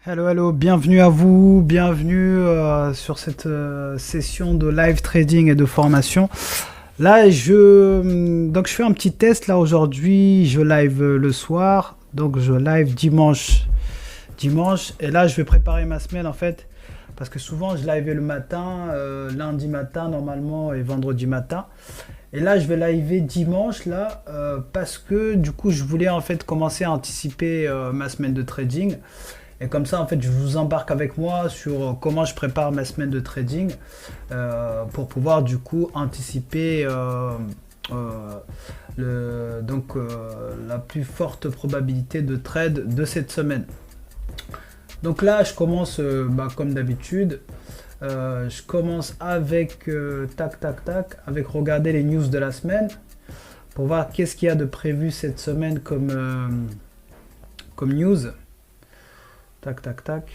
Hello, hello, bienvenue à vous, bienvenue sur cette session de live trading et de formation. Là, donc je fais un petit test là aujourd'hui, je live le soir, donc je live dimanche, et là je vais préparer ma semaine en fait, parce que souvent je live le matin, lundi matin normalement et vendredi matin. Et là, je vais live dimanche là parce que du coup, je voulais en fait commencer à anticiper ma semaine de trading. Et comme ça, en fait, je vous embarque avec moi sur comment je prépare ma semaine de trading pour pouvoir du coup anticiper la plus forte probabilité de trade de cette semaine. Donc là, je commence comme d'habitude. Je commence avec avec regarder les news de la semaine pour voir qu'est-ce qu'il y a de prévu cette semaine comme news. Tac, tac, tac.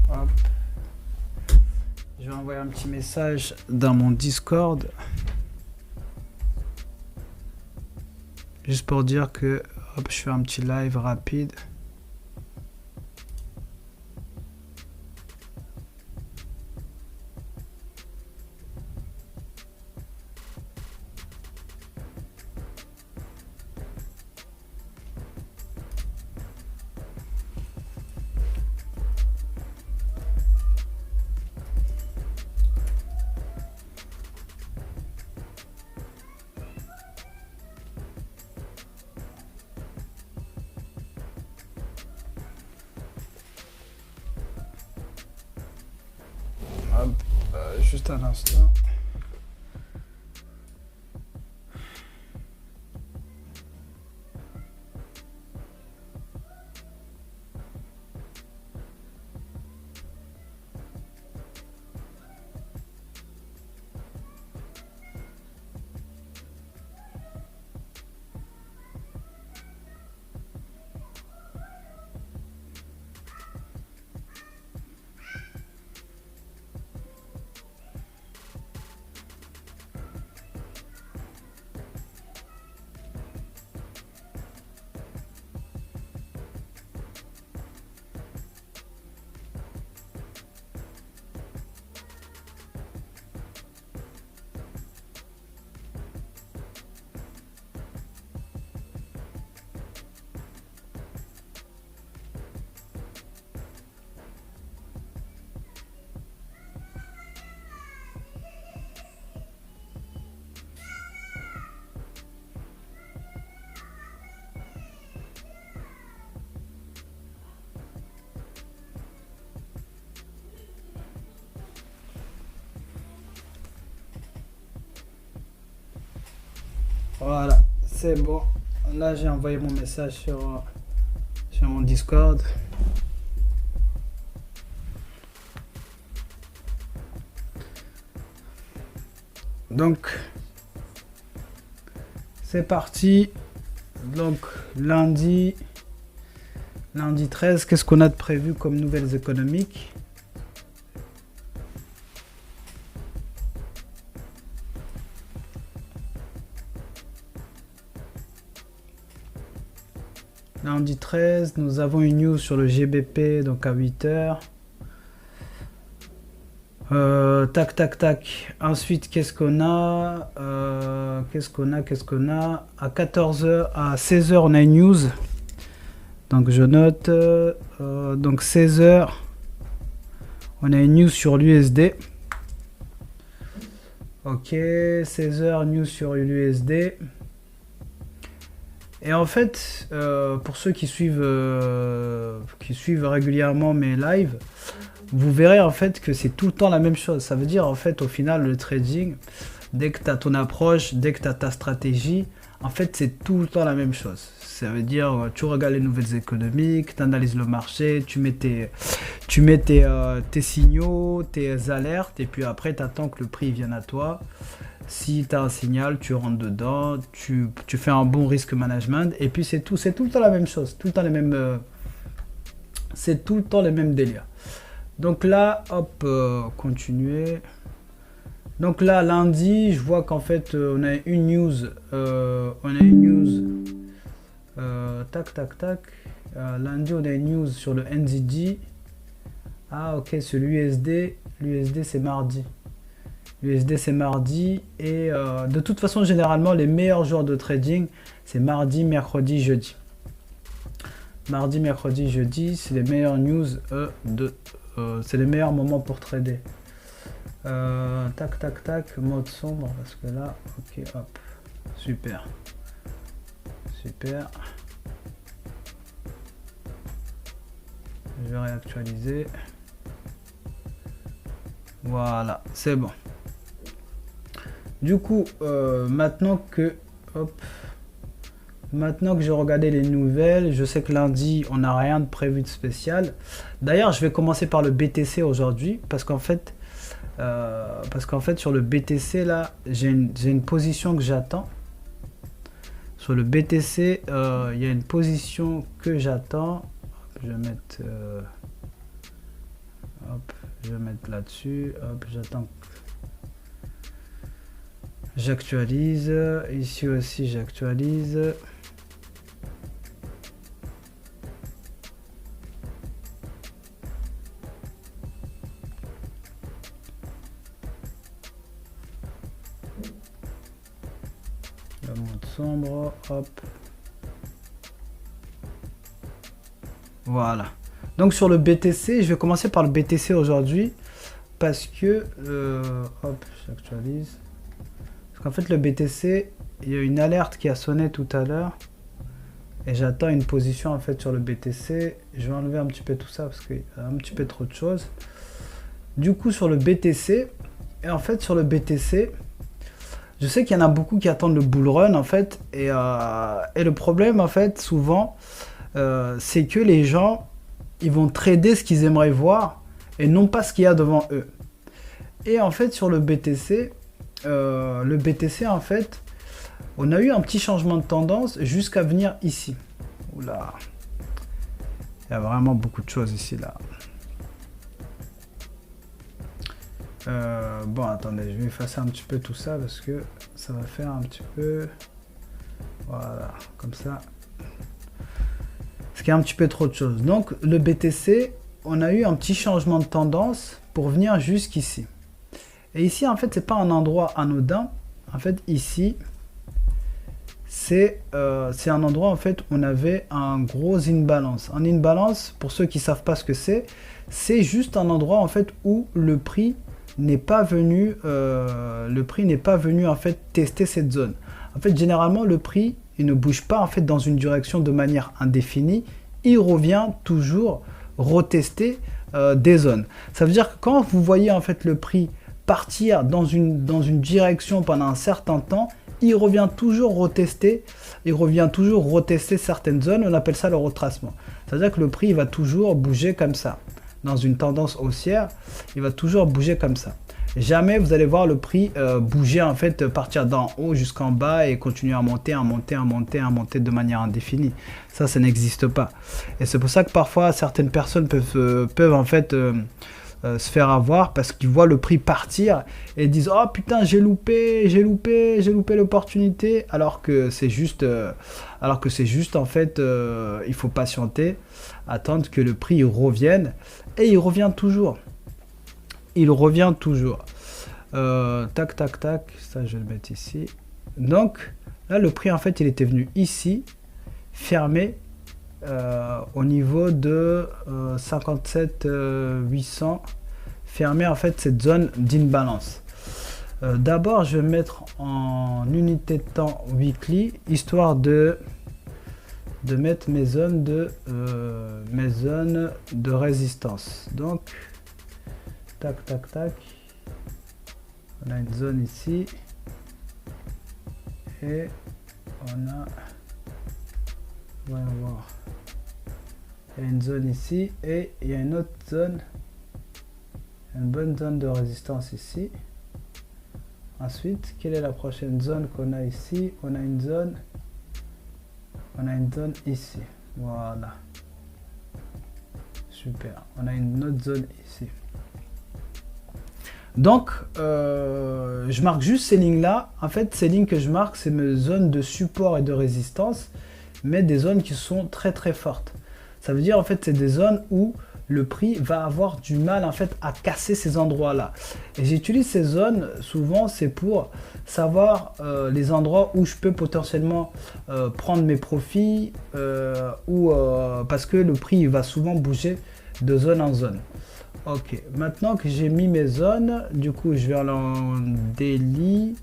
Hop. Je vais envoyer un petit message dans mon Discord. Juste pour dire que hop, je fais un petit live rapide. Juste un instant. Voilà, c'est bon. Là, j'ai envoyé mon message sur mon Discord. Donc, c'est parti. Donc, lundi 13, qu'est-ce qu'on a de prévu comme nouvelles économiques ? Lundi 13, nous avons une news sur le GBP, donc à 8h. Tac, tac, tac. Ensuite, qu'est-ce qu'on a Qu'est-ce qu'on a à 14h, à 16h, on a une news. Donc, je note. Donc, 16h, on a une news sur l'USD. Ok, 16h, news sur l'USD. Et en fait, pour ceux qui suivent régulièrement mes lives, vous verrez en fait que c'est tout le temps la même chose. Ça veut dire en fait au final le trading, dès que tu as ton approche, dès que tu as ta stratégie, en fait c'est tout le temps la même chose. Ça veut dire tu regardes les nouvelles économiques, tu analyses le marché, tu mets tes signaux, tes alertes, et puis après tu attends que le prix vienne à toi. Si tu as un signal, tu rentres dedans, tu fais un bon risk management, et puis c'est tout le temps la même chose, tout le temps les mêmes, c'est tout le temps les mêmes délires. Donc là, hop, continuer. Donc là, lundi, je vois qu'en fait, on a une news. On a une news. Tac, tac, tac. Lundi, on a une news sur le NZD. Ah, ok, c'est l'USD. L'USD, c'est mardi. L'USD, c'est mardi. Et de toute façon, généralement, les meilleurs jours de trading, c'est mardi, mercredi, jeudi. Mardi, mercredi, jeudi, c'est les meilleures news c'est les meilleurs moments pour trader. Tac, tac, tac, mode sombre, parce que là, ok, hop, super. Super. Je vais réactualiser. Voilà, c'est bon. Du coup, maintenant que j'ai regardé les nouvelles, je sais que lundi, on n'a rien de prévu de spécial. D'ailleurs, je vais commencer par le BTC aujourd'hui, parce qu'en fait, sur le BTC, là, j'ai une position que j'attends. Sur le BTC, il y a une position que j'attends. Je vais mettre... hop, je vais mettre là-dessus. Hop, j'attends. J'actualise. Ici aussi, j'actualise. Le mode sombre, hop. Voilà. Donc sur le BTC, je vais commencer par le BTC aujourd'hui parce que hop, j'actualise. Parce qu'en fait le BTC, il y a une alerte qui a sonné tout à l'heure et j'attends une position en fait sur le BTC. Je vais enlever un petit peu tout ça parce qu'il y a un petit peu trop de choses. Du coup sur le BTC, et en fait sur le BTC, je sais qu'il y en a beaucoup qui attendent le bull run en fait et le problème en fait souvent c'est que les gens ils vont trader ce qu'ils aimeraient voir et non pas ce qu'il y a devant eux. Et en fait sur le BTC en fait on a eu un petit changement de tendance jusqu'à venir ici. Oula, il y a vraiment beaucoup de choses ici là. Bon attendez, je vais effacer un petit peu tout ça parce que ça va faire un petit peu, voilà, comme ça, ce qui est un petit peu trop de choses. Donc le BTC, on a eu un petit changement de tendance pour venir jusqu'ici. Et ici en fait c'est pas un endroit anodin. En fait ici c'est un endroit en fait où on avait un gros imbalance. Un imbalance, pour ceux qui savent pas ce que c'est juste un endroit en fait où le prix n'est pas venu en fait tester cette zone. En fait généralement le prix il ne bouge pas en fait dans une direction de manière indéfinie, il revient toujours retester des zones. Ça veut dire que quand vous voyez en fait le prix partir dans une direction pendant un certain temps, il revient toujours retester certaines zones, on appelle ça le retracement. C'est-à-dire que le prix il va toujours bouger comme ça. Dans une tendance haussière, il va toujours bouger comme ça. Jamais vous allez voir le prix bouger en fait, partir d'en haut jusqu'en bas et continuer à monter de manière indéfinie. Ça n'existe pas. Et c'est pour ça que parfois certaines personnes peuvent en fait se faire avoir parce qu'ils voient le prix partir et disent oh putain j'ai loupé l'opportunité, alors que c'est juste en fait il faut patienter, attendre que le prix revienne, et il revient toujours. Tac tac tac, ça je vais le mettre ici. Donc là le prix en fait il était venu ici fermé au niveau de 57 800, fermer en fait cette zone d'imbalance. D'abord je vais mettre en unité de temps weekly histoire de mettre mes zones de résistance. Donc tac tac tac, on a une zone ici et on a, voyons voir, il y a une zone ici et il y a une autre zone, une bonne zone de résistance ici. Ensuite, quelle est la prochaine zone qu'on a ici? On a une zone ici, voilà, super, on a une autre zone ici. Donc, je marque juste ces lignes-là. En fait, ces lignes que je marque, c'est mes zones de support et de résistance, mais des zones qui sont très très fortes. Ça veut dire, en fait, c'est des zones où le prix va avoir du mal en fait à casser ces endroits-là. Et j'utilise ces zones souvent, c'est pour savoir les endroits où je peux potentiellement prendre mes profits ou parce que le prix il va souvent bouger de zone en zone. Ok, maintenant que j'ai mis mes zones, du coup je vais aller en daily.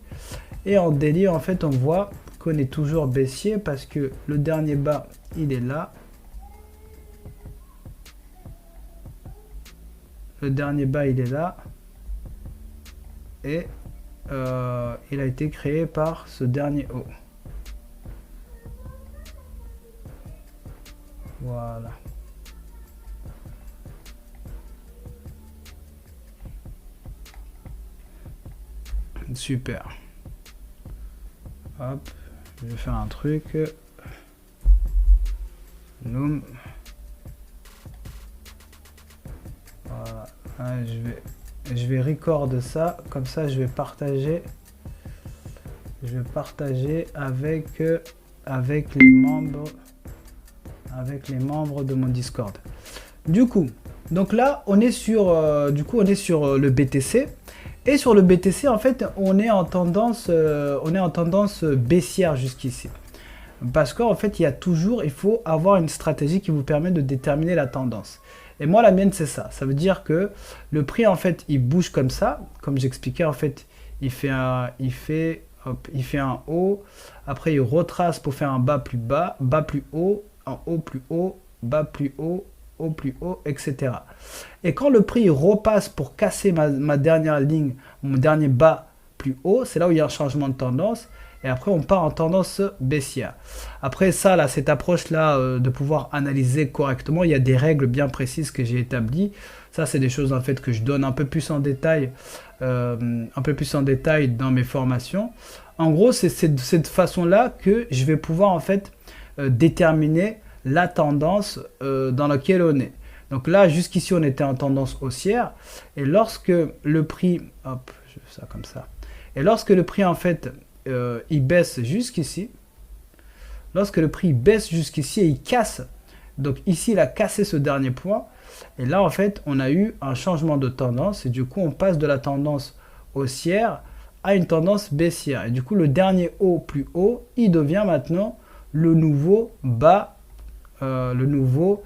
Et en daily, en fait, on voit qu'on est toujours baissier parce que le dernier bas, il est là. Le dernier bas, il est là. Et il a été créé par ce dernier haut. Voilà. Super. Hop, je vais faire un truc. Loom. Voilà. Je vais record ça. Comme ça, je vais partager. Je vais partager avec les membres de mon Discord. Du coup, donc là, on est sur le BTC. Et sur le BTC, en fait, on est en tendance baissière jusqu'ici. Parce qu'en fait, il faut avoir une stratégie qui vous permet de déterminer la tendance. Et moi, la mienne, c'est ça. Ça veut dire que le prix, en fait, il bouge comme ça. Comme j'expliquais, en fait, il fait un haut. Après, il retrace pour faire un bas plus haut, un haut plus haut, bas plus haut, haut plus haut, etc. Et quand le prix repasse pour casser ma dernière ligne, mon dernier bas plus haut, c'est là où il y a un changement de tendance. Et après, on part en tendance baissière. Après ça, là, cette approche-là de pouvoir analyser correctement, il y a des règles bien précises que j'ai établies. Ça, c'est des choses en fait que je donne un peu plus en détail, dans mes formations. En gros, c'est de cette façon-là que je vais pouvoir en fait déterminer la tendance dans laquelle on est. Donc là, jusqu'ici, on était en tendance haussière. Et lorsque le prix, hop, je fais ça comme ça. Et lorsque le prix en fait il baisse jusqu'ici. Lorsque le prix baisse jusqu'ici et il casse, donc ici il a cassé ce dernier point, et là en fait on a eu un changement de tendance et du coup on passe de la tendance haussière à une tendance baissière. Et du coup le dernier haut plus haut, il devient maintenant le nouveau bas, le nouveau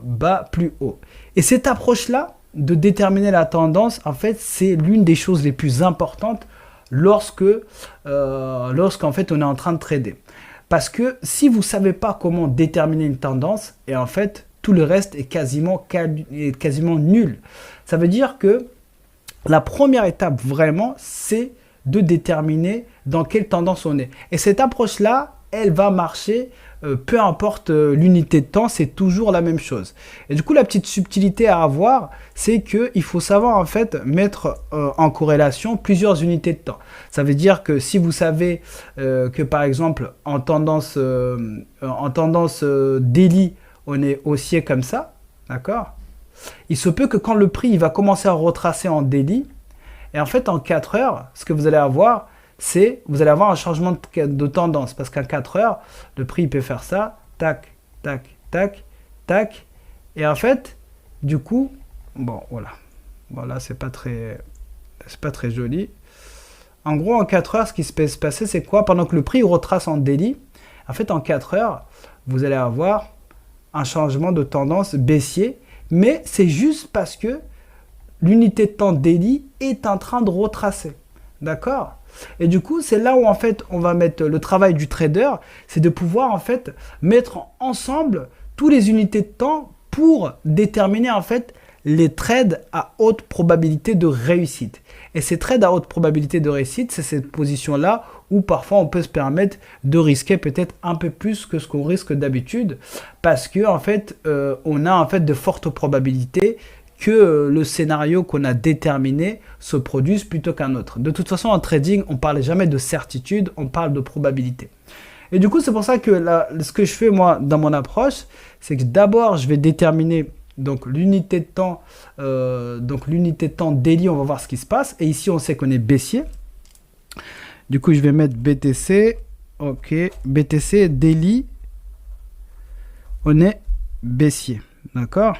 bas plus haut. Et cette approche-là de déterminer la tendance, en fait c'est l'une des choses les plus importantes lorsqu'en fait on est en train de trader. Parce que si vous ne savez pas comment déterminer une tendance, et en fait tout le reste est quasiment nul. Ça veut dire que la première étape vraiment, c'est de déterminer dans quelle tendance on est. Et cette approche-là, elle va marcher, peu importe l'unité de temps, c'est toujours la même chose. Et du coup, la petite subtilité à avoir, c'est qu'il faut savoir en fait mettre en corrélation plusieurs unités de temps. Ça veut dire que si vous savez que par exemple en tendance daily, on est haussier comme ça, d'accord? Il se peut que quand le prix il va commencer à retracer en daily, et en fait en 4 heures, ce que vous allez avoir, c'est vous allez avoir un changement de tendance parce qu'en 4 heures, le prix il peut faire ça, tac, tac, tac, tac, et en fait, du coup, bon voilà, c'est pas très joli. En gros, en 4 heures, ce qui se peut se passer, c'est quoi? Pendant que le prix retrace en daily, en fait, en 4 heures, vous allez avoir un changement de tendance baissier, mais c'est juste parce que l'unité de temps daily est en train de retracer. D'accord? Et du coup, c'est là où en fait on va mettre le travail du trader, c'est de pouvoir en fait mettre ensemble toutes les unités de temps pour déterminer en fait les trades à haute probabilité de réussite. Et ces trades à haute probabilité de réussite, c'est cette position-là où parfois on peut se permettre de risquer peut-être un peu plus que ce qu'on risque d'habitude parce que en fait on a en fait de fortes probabilités que le scénario qu'on a déterminé se produise plutôt qu'un autre. De toute façon, en trading, on ne parle jamais de certitude, on parle de probabilité. Et du coup, c'est pour ça que ce que je fais moi dans mon approche, c'est que d'abord, je vais déterminer Donc l'unité de temps, daily, on va voir ce qui se passe. Et ici, on sait qu'on est baissier. Du coup, je vais mettre BTC. Ok, BTC daily, on est baissier. D'accord?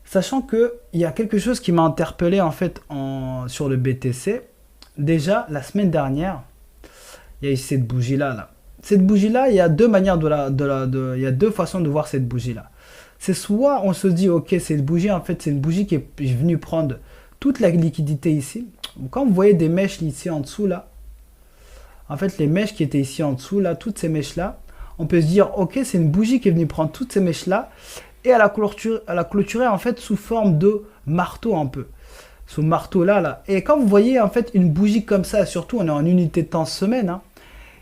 Sachant qu'il y a quelque chose qui m'a interpellé en fait sur le BTC. Déjà, la semaine dernière, il y a eu cette bougie-là. Là. Cette bougie-là, il y a deux manières il y a deux façons de voir cette bougie-là. C'est soit on se dit, ok, cette bougie, en fait, c'est une bougie qui est venue prendre toute la liquidité ici. Quand vous voyez des mèches ici en dessous, là, en fait, les mèches qui étaient ici en dessous, là, toutes ces mèches-là, on peut se dire, ok, c'est une bougie qui est venue prendre toutes ces mèches-là et elle a clôturé en fait sous forme de marteau un peu. Ce marteau là. Et quand vous voyez en fait une bougie comme ça, surtout on est en unité de temps semaine, hein,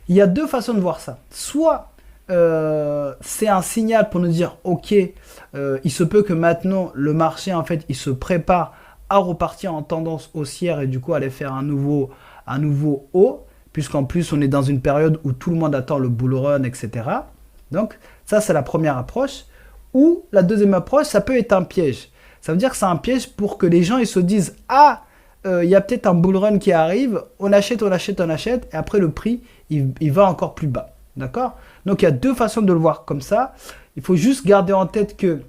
il y a deux façons de voir ça. Soit c'est un signal pour nous dire ok, il se peut que maintenant le marché en fait il se prépare à repartir en tendance haussière et du coup aller faire un nouveau haut, puisqu'en plus on est dans une période où tout le monde attend le bull run, etc. Donc ça c'est la première approche. Ou la deuxième approche, ça peut être un piège. Ça veut dire que c'est un piège pour que les gens ils se disent ah, il y a peut-être un bull run qui arrive, on achète, et après le prix, il va encore plus bas. D'accord? Donc il y a deux façons de le voir comme ça. Il faut juste garder en tête que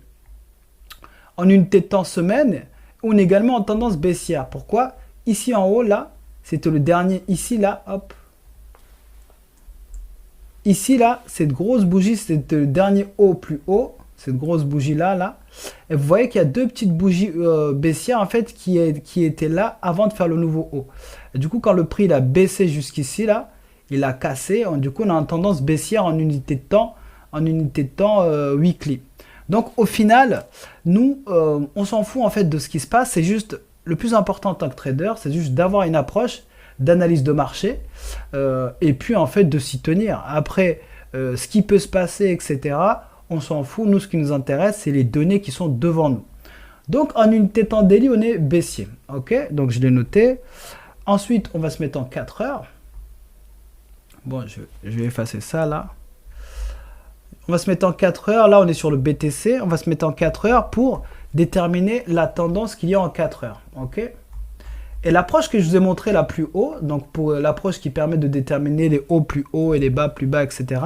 en unité de temps semaine, on est également en tendance baissière. Pourquoi? Ici en haut, là, c'était le dernier, ici, là, hop. Ici, là, cette grosse bougie, c'était le dernier haut plus haut. Cette grosse bougie là, et vous voyez qu'il y a deux petites bougies baissières en fait qui étaient là avant de faire le nouveau haut. Et du coup, quand le prix il a baissé jusqu'ici là, il a cassé. Du coup, on a une tendance baissière en unité de temps, weekly. Donc, au final, nous, on s'en fout en fait de ce qui se passe. C'est juste le plus important en tant que trader, c'est juste d'avoir une approche d'analyse de marché et puis en fait de s'y tenir. Après, ce qui peut se passer, etc. On s'en fout, nous ce qui nous intéresse c'est les données qui sont devant nous. Donc en unité de temps daily on est baissier, ok, donc je l'ai noté. Ensuite on va se mettre en 4 heures. Bon, je vais effacer ça là. On va se mettre en 4 heures, là on est sur le BTC, on va se mettre en 4 heures pour déterminer la tendance qu'il y a en 4 heures, ok. Et l'approche que je vous ai montré la plus haut, donc pour l'approche qui permet de déterminer les hauts plus hauts et les bas plus bas, etc.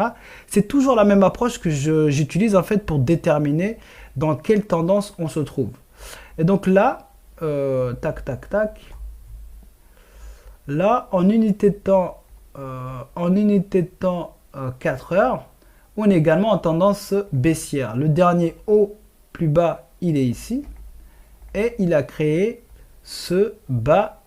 C'est toujours la même approche que j'utilise en fait pour déterminer dans quelle tendance on se trouve. Et donc là, tac, tac, tac. Là, en unité de temps, 4 heures, on est également en tendance baissière. Le dernier haut plus bas, il est ici. Et il a créé ce bas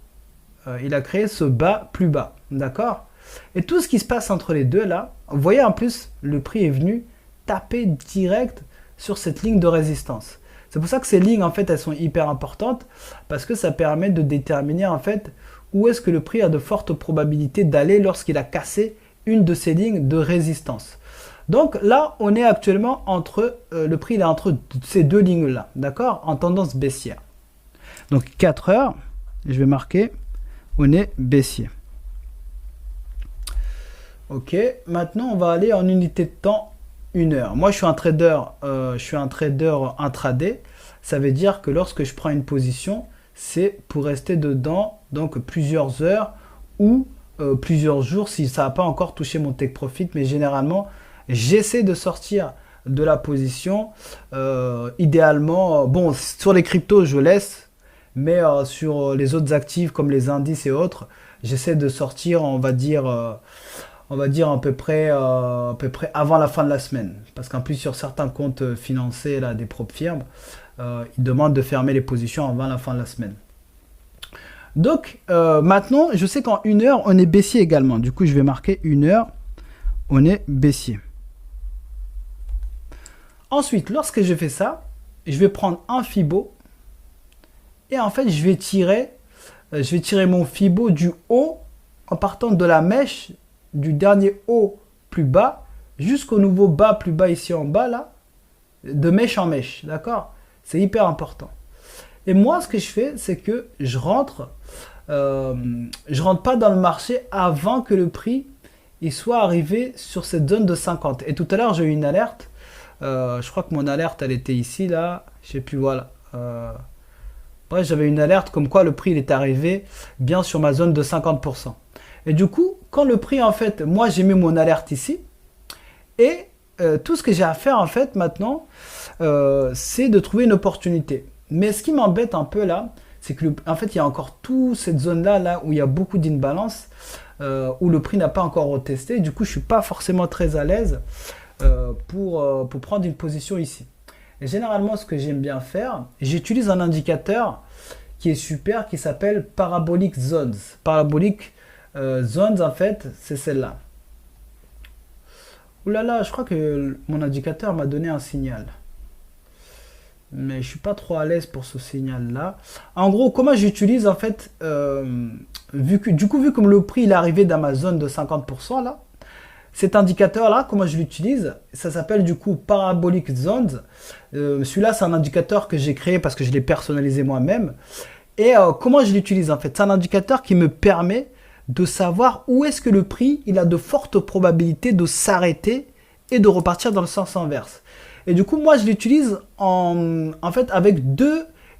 plus bas, d'accord? Et tout ce qui se passe entre les deux là, vous voyez en plus le prix est venu taper direct sur cette ligne de résistance. C'est pour ça que ces lignes en fait elles sont hyper importantes parce que ça permet de déterminer en fait où est-ce que le prix a de fortes probabilités d'aller lorsqu'il a cassé une de ces lignes de résistance. Donc là on est actuellement entre le prix il est entre ces deux lignes là, d'accord, en tendance baissière. Donc 4 heures, je vais marquer, on est baissier. Ok, maintenant on va aller en unité de temps 1 heure. Moi je suis un trader, intraday. Ça veut dire que lorsque je prends une position, c'est pour rester dedans donc plusieurs heures ou plusieurs jours si ça n'a pas encore touché mon take profit. Mais généralement, j'essaie de sortir de la position. Idéalement, bon, sur les cryptos, je laisse. Mais sur les autres actifs comme les indices et autres, j'essaie de sortir, on va dire à peu près avant la fin de la semaine. Parce qu'en plus, sur certains comptes financiers là, des propres firmes, ils demandent de fermer les positions avant la fin de la semaine. Donc, maintenant, je sais qu'en 1 heure, on est baissier également. Du coup, je vais marquer 1 heure, on est baissier. Ensuite, lorsque je fais ça, je vais prendre un Fibo. Et en fait, je vais tirer mon Fibo du haut en partant de la mèche du dernier haut plus bas jusqu'au nouveau bas plus bas ici en bas là, de mèche en mèche, d'accord? C'est hyper important. Et moi, ce que je fais, c'est que je rentre pas dans le marché avant que le prix il soit arrivé sur cette zone de 50. Et tout à l'heure, j'ai eu une alerte Je crois que mon alerte, elle était ici, là. Je sais plus, voilà. Bref, j'avais une alerte comme quoi le prix il est arrivé bien sur ma zone de 50%. Et du coup, quand le prix, en fait, moi j'ai mis mon alerte ici. Et tout ce que j'ai à faire, en fait, maintenant, c'est de trouver une opportunité. Mais ce qui m'embête un peu là, c'est que en fait, il y a encore toute cette zone-là là, où il y a beaucoup d'imbalance, où le prix n'a pas encore retesté. Du coup, je ne suis pas forcément très à l'aise pour prendre une position ici. Et généralement, ce que j'aime bien faire, j'utilise un indicateur qui est super, qui s'appelle Parabolic Zones. Parabolic Zones, en fait, c'est celle-là. Ouh là là, je crois que mon indicateur m'a donné un signal. Mais je suis pas trop à l'aise pour ce signal-là. En gros, comment j'utilise, en fait, vu comme le prix il est arrivé dans ma zone de 50%, là, cet indicateur-là, comment je l'utilise? Ça s'appelle du coup Parabolic Zones. Celui-là, c'est un indicateur que j'ai créé parce que je l'ai personnalisé moi-même. Et comment je l'utilise en fait? C'est un indicateur qui me permet de savoir où est-ce que le prix il a de fortes probabilités de s'arrêter et de repartir dans le sens inverse. Et du coup, moi, je l'utilise en fait avec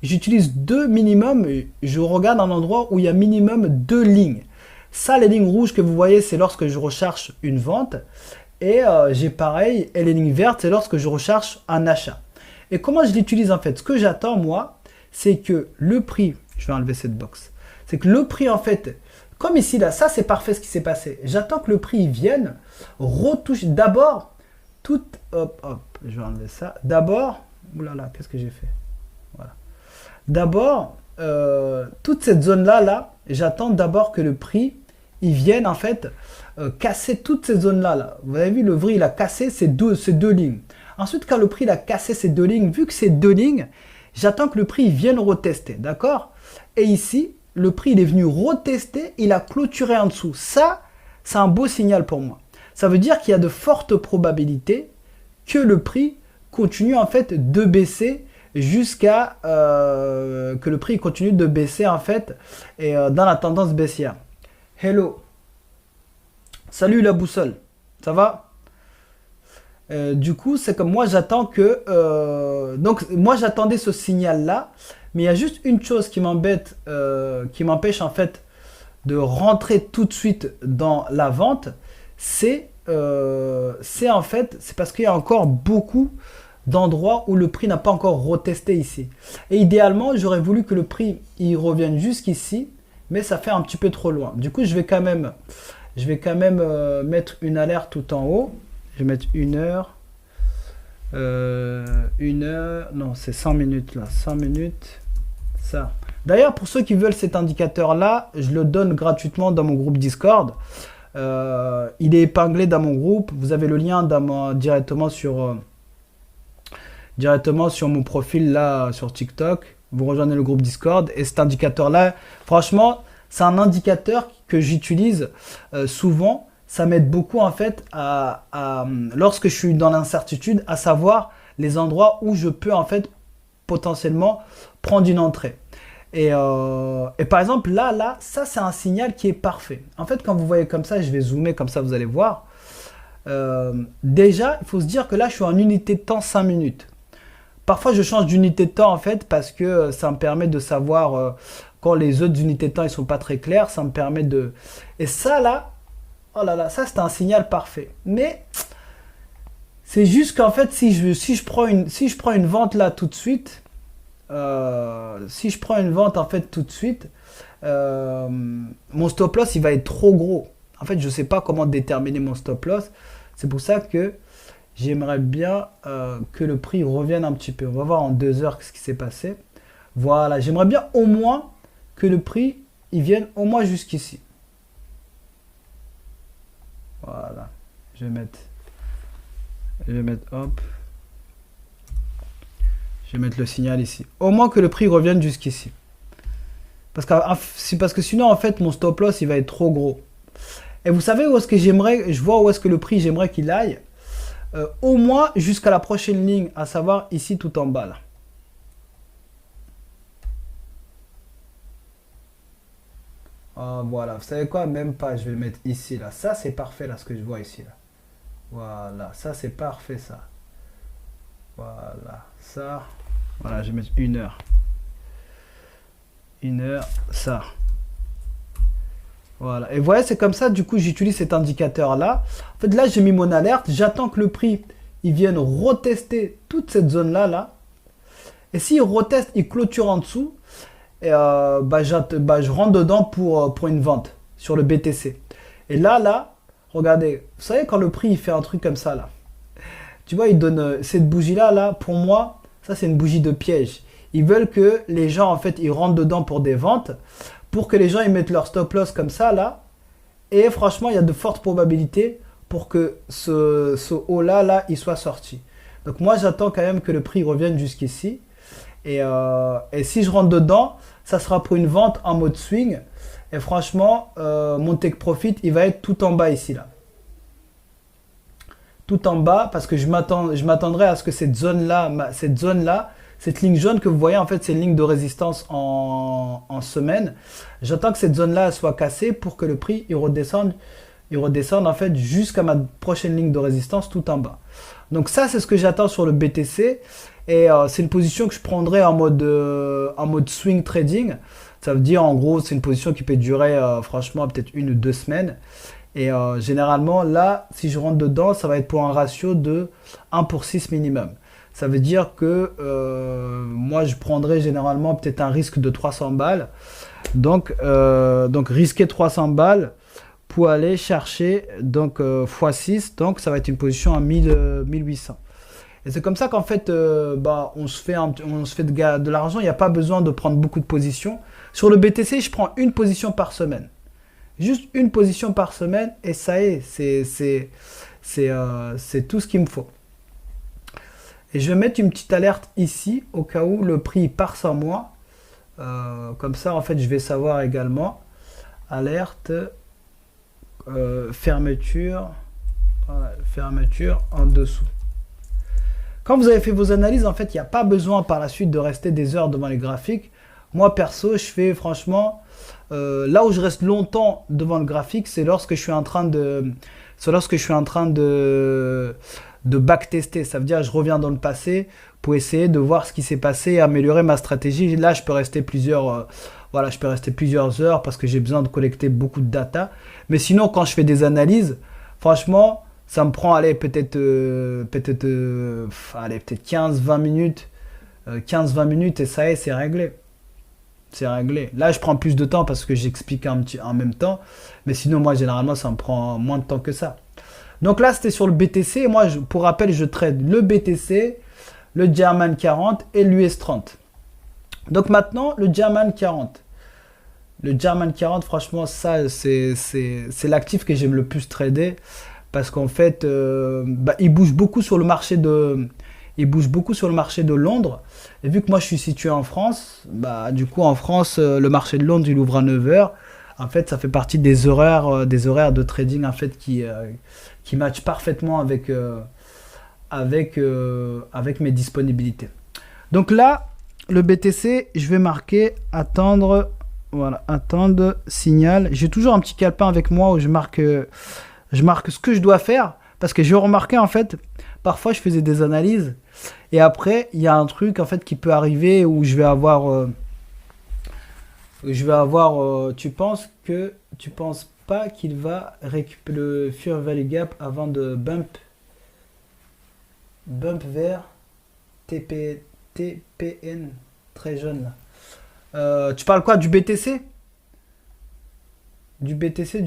j'utilise deux minimum. Je regarde un endroit où il y a minimum deux lignes. Ça, les lignes rouges que vous voyez, c'est lorsque je recherche une vente. Et j'ai pareil, et les lignes vertes, c'est lorsque je recherche un achat. Et comment je l'utilise en fait? Ce que j'attends, moi, c'est que le prix, je vais enlever cette box, c'est que le prix en fait, comme ici là, ça c'est parfait ce qui s'est passé. J'attends que le prix vienne, retouche d'abord, hop, je vais enlever ça. D'abord, oulala, qu'est-ce que j'ai fait? Voilà. D'abord, toute cette zone-là, j'attends d'abord que le prix, il vienne en fait casser toutes ces zones-là. Là. Vous avez vu, le vrai, il a cassé ces deux lignes. Ensuite, quand le prix il a cassé ces deux lignes, vu que ces deux lignes, j'attends que le prix vienne retester, d'accord? Et ici, le prix il est venu retester, il a clôturé en dessous. Ça, c'est un beau signal pour moi. Ça veut dire qu'il y a de fortes probabilités que le prix continue en fait de baisser jusqu'à que le prix continue de baisser en fait et dans la tendance baissière. Hello. Salut la boussole. Ça va? Du coup, c'est comme moi, j'attends que... donc, moi, j'attendais ce signal-là. Mais il y a juste une chose qui m'embête, qui m'empêche en fait de rentrer tout de suite dans la vente. C'est en fait, c'est parce qu'il y a encore beaucoup d'endroits où le prix n'a pas encore retesté ici. Et idéalement, j'aurais voulu que le prix il revienne jusqu'ici. Mais ça fait un petit peu trop loin. Du coup, je vais quand même mettre une alerte tout en haut. Je vais mettre 1 heure. 1 heure. Non, c'est 100 minutes là. 100 minutes. Ça. D'ailleurs, pour ceux qui veulent cet indicateur-là, je le donne gratuitement dans mon groupe Discord. Il est épinglé dans mon groupe. Vous avez le lien directement sur mon profil là sur TikTok. Vous rejoignez le groupe Discord. Et cet indicateur-là, franchement, c'est un indicateur que j'utilise souvent. Ça m'aide beaucoup en fait lorsque je suis dans l'incertitude, à savoir les endroits où je peux en fait potentiellement prendre une entrée. Et par exemple là, ça c'est un signal qui est parfait. En fait, quand vous voyez comme ça, je vais zoomer comme ça, vous allez voir. Déjà, il faut se dire que là, je suis en unité de temps 5 minutes. Parfois, je change d'unité de temps en fait parce que ça me permet de savoir quand les autres unités de temps ils sont pas très clairs. Ça me permet de... Et ça là, oh là là, ça c'est un signal parfait. Mais c'est juste qu'en fait, si je prends une vente là tout de suite, si je prends une vente en fait tout de suite, mon stop loss il va être trop gros. En fait, je sais pas comment déterminer mon stop loss. C'est pour ça que j'aimerais bien que le prix revienne un petit peu. On va voir en 2 heures ce qui s'est passé. Voilà, j'aimerais bien au moins que le prix il vienne au moins jusqu'ici. Voilà, je vais mettre hop, je vais mettre le signal ici. Au moins que le prix revienne jusqu'ici. Parce que sinon en fait mon stop loss il va être trop gros. Et vous savez où est-ce que je vois où est-ce que le prix j'aimerais qu'il aille. Au moins jusqu'à la prochaine ligne, à savoir ici tout en bas là. Oh, voilà, vous savez quoi, même pas, je vais le mettre ici, là. Ça, c'est parfait, là, ce que je vois ici, là. Voilà, ça, c'est parfait, ça. Voilà, ça. Voilà, je vais mettre 1 heure. 1 heure, ça. Voilà. Et vous voyez, c'est comme ça, du coup, j'utilise cet indicateur-là. En fait, là, j'ai mis mon alerte. J'attends que le prix, il vienne retester toute cette zone-là, là. Et s'il reteste, il clôture en dessous, et je rentre dedans pour une vente sur le BTC. Et là, regardez, vous savez quand le prix il fait un truc comme ça là, tu vois, il donne cette bougie là, pour moi, ça c'est une bougie de piège. Ils veulent que les gens en fait ils rentrent dedans pour des ventes, pour que les gens ils mettent leur stop loss comme ça là. Et franchement, il y a de fortes probabilités pour que ce haut là, il soit sorti. Donc moi j'attends quand même que le prix revienne jusqu'ici. Et si je rentre dedans, ça sera pour une vente en mode swing. Et franchement, mon take profit, il va être tout en bas ici là. Tout en bas parce que je m'attendrai à ce que cette zone là, cette ligne jaune que vous voyez en fait, c'est une ligne de résistance en semaine. J'attends que cette zone là soit cassée pour que le prix il redescende en fait jusqu'à ma prochaine ligne de résistance tout en bas. Donc ça c'est ce que j'attends sur le BTC. Et c'est une position que je prendrai en mode swing trading. Ça veut dire en gros c'est une position qui peut durer franchement peut-être 1 ou 2 semaines. Et généralement là si je rentre dedans ça va être pour un ratio de 1 pour 6 minimum. Ça veut dire que moi je prendrai généralement peut-être un risque de 300 balles. Donc risquer 300 balles pour aller chercher donc x6. Donc ça va être une position à 1800. Et c'est comme ça qu'en fait, on se fait de l'argent. Il n'y a pas besoin de prendre beaucoup de positions. Sur le BTC, je prends une position par semaine. Juste une position par semaine et ça y est, c'est tout ce qu'il me faut. Et je vais mettre une petite alerte ici au cas où le prix part sans moi. Comme ça, en fait, je vais savoir également. Alerte, fermeture, voilà, fermeture en dessous. Quand vous avez fait vos analyses, en fait, il n'y a pas besoin par la suite de rester des heures devant les graphiques. Moi, perso, je fais franchement... là où je reste longtemps devant le graphique, c'est lorsque je suis en train de... backtester. Ça veut dire que je reviens dans le passé pour essayer de voir ce qui s'est passé et améliorer ma stratégie. Là, je peux rester plusieurs heures parce que j'ai besoin de collecter beaucoup de data. Mais sinon, quand je fais des analyses, franchement... ça me prend peut-être 15-20 minutes. 15-20 minutes et ça y est, c'est réglé. C'est réglé. Là, je prends plus de temps parce que j'explique en même temps. Mais sinon, moi, généralement, ça me prend moins de temps que ça. Donc là, c'était sur le BTC. Et moi, pour rappel, je trade le BTC, le German 40 et l'US 30. Donc maintenant, le German 40. Le German 40, franchement, ça, c'est l'actif que j'aime le plus trader. Parce qu'en fait, il bouge beaucoup sur le marché de Londres. Et vu que moi je suis situé en France, du coup en France, le marché de Londres il ouvre à 9 heures. En fait, ça fait partie des horaires de trading en fait qui matchent parfaitement avec mes disponibilités. Donc là, le BTC, je vais marquer attendre, voilà, attendre signal. J'ai toujours un petit calepin avec moi où je marque ce que je dois faire parce que j'ai remarqué en fait parfois je faisais des analyses et après il y a un truc en fait qui peut arriver où je vais avoir tu penses pas qu'il va récupérer le Fear Valley Gap avant de bump vers TPN très jeune là. Tu parles quoi du BTC? Du BTC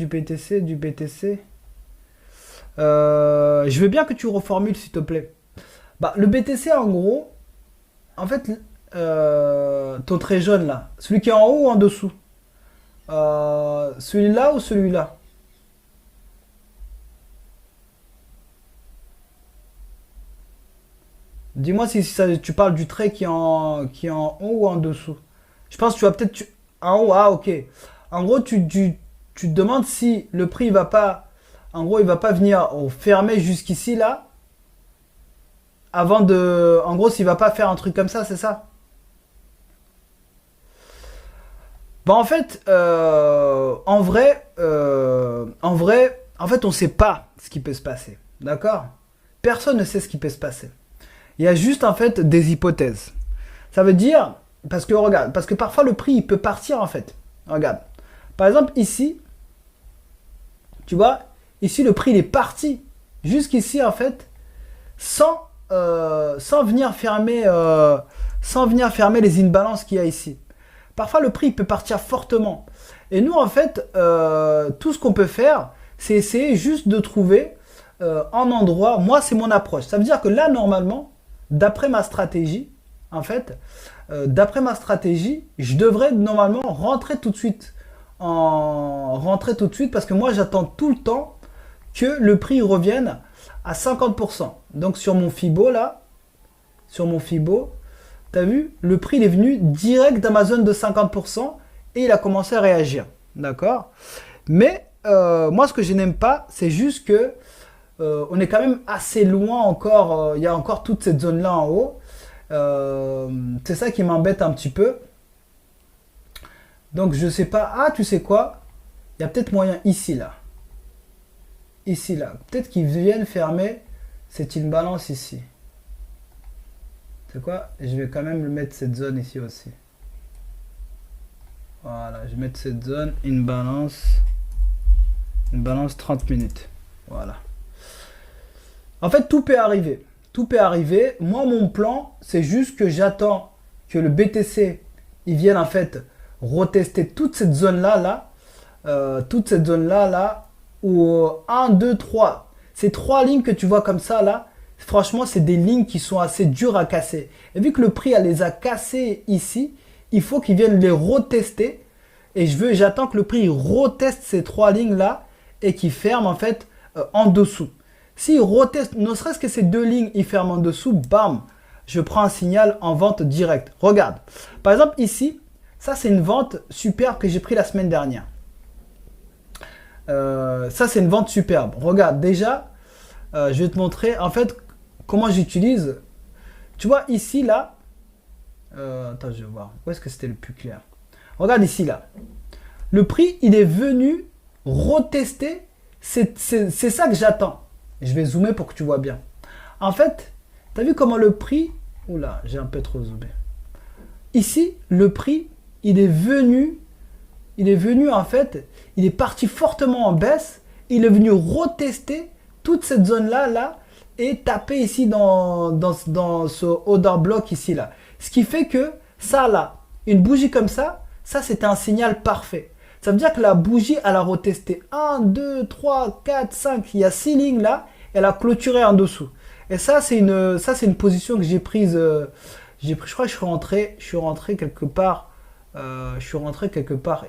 je veux bien que tu reformules s'il te plaît. Le BTC en gros, en fait, ton trait jaune là, celui qui est en haut ou en dessous, celui-là ou celui-là? Dis-moi si tu parles du trait qui est en haut ou en dessous. Je pense que tu vas peut-être en haut. Ah ok. En gros, tu te demandes si le prix va pas... En gros, il va pas venir fermer jusqu'ici là. Avant de... En gros, s'il va pas faire un truc comme ça, c'est ça? En fait, en fait, on sait pas ce qui peut se passer. D'accord? Personne ne sait ce qui peut se passer. Il y a juste en fait des hypothèses. Ça veut dire, parce que regarde, parce que parfois le prix il peut partir en fait. Regarde. Par exemple ici, tu vois, ici le prix il est parti jusqu'ici en fait, sans venir fermer les imbalances qu'il y a ici. Parfois le prix il peut partir fortement. Et nous en fait, tout ce qu'on peut faire, c'est essayer juste de trouver un endroit. Moi c'est mon approche. Ça veut dire que là normalement, d'après ma stratégie, en fait, je devrais normalement rentrer tout de suite. Parce que moi j'attends tout le temps que le prix revienne à 50%. Donc sur mon Fibo là, t'as vu, le prix il est venu direct d'Amazon de 50% et il a commencé à réagir. D'accord? Mais moi ce que je n'aime pas, c'est juste que on est quand même assez loin encore. Il y a encore toute cette zone là en haut. C'est ça qui m'embête un petit peu. Donc je sais pas. Ah, tu sais quoi? Il y a peut-être moyen ici là. Ici là. Peut-être qu'ils viennent fermer cette imbalance ici. C'est quoi? Je vais quand même mettre cette zone ici aussi. Voilà, je vais mettre cette zone, une balance 30 minutes. Voilà. En fait, tout peut arriver. Tout peut arriver. Moi, mon plan, c'est juste que j'attends que le BTC, il vienne en fait retester toute cette zone-là, toute cette zone-là, où 1, 2, 3, ces trois lignes que tu vois comme ça, là, franchement, c'est des lignes qui sont assez dures à casser. Et vu que le prix, elle les a cassées ici, il faut qu'ils viennent les retester. Et j'attends que le prix reteste ces trois lignes-là et qu'il ferme en fait en dessous. S'il reteste, ne serait-ce que ces deux lignes, il ferme en dessous, bam, je prends un signal en vente directe. Regarde, par exemple ici, ça c'est une vente superbe que j'ai pris la semaine dernière. Ça c'est une vente superbe. Regarde, déjà, je vais te montrer en fait comment j'utilise. Tu vois ici, là, attends, je vais voir. Où est-ce que c'était le plus clair? Regarde ici, là. Le prix, il est venu retester. C'est ça que j'attends. Je vais zoomer pour que tu vois bien. En fait, tu as vu comment le prix... Oula, j'ai un peu trop zoomé. Ici, le prix, il est venu en fait, il est parti fortement en baisse. Il est venu retester toute cette zone-là, là, et taper ici dans ce order block ici, là. Ce qui fait que ça, là, une bougie comme ça c'était un signal parfait. Ça veut dire que la bougie, elle a retesté 1, 2, 3, 4, 5. Il y a 6 lignes là. Elle a clôturé en dessous. Et ça, c'est une position que j'ai prise. Je crois que je suis rentré quelque part.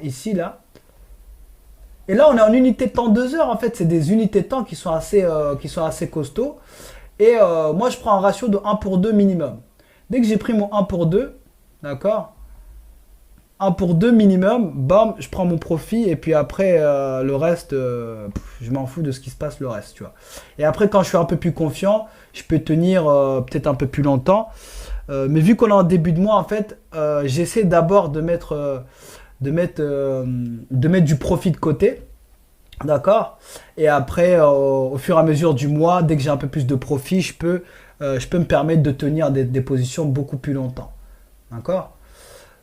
Ici, là. Et là, on est en unité de temps 2 heures. En fait, c'est des unités de temps qui sont assez costauds. Et moi, je prends un ratio de 1 pour 2 minimum. Dès que j'ai pris mon 1 pour 2, d'accord, 1 pour 2 minimum, bam, je prends mon profit et puis après le reste, je m'en fous de ce qui se passe le reste, tu vois. Et après quand je suis un peu plus confiant, je peux tenir peut-être un peu plus longtemps. Mais vu qu'on est en début de mois, en fait, j'essaie d'abord de mettre du profit de côté, d'accord. Et après, au fur et à mesure du mois, dès que j'ai un peu plus de profit, je peux me permettre de tenir des positions beaucoup plus longtemps, d'accord.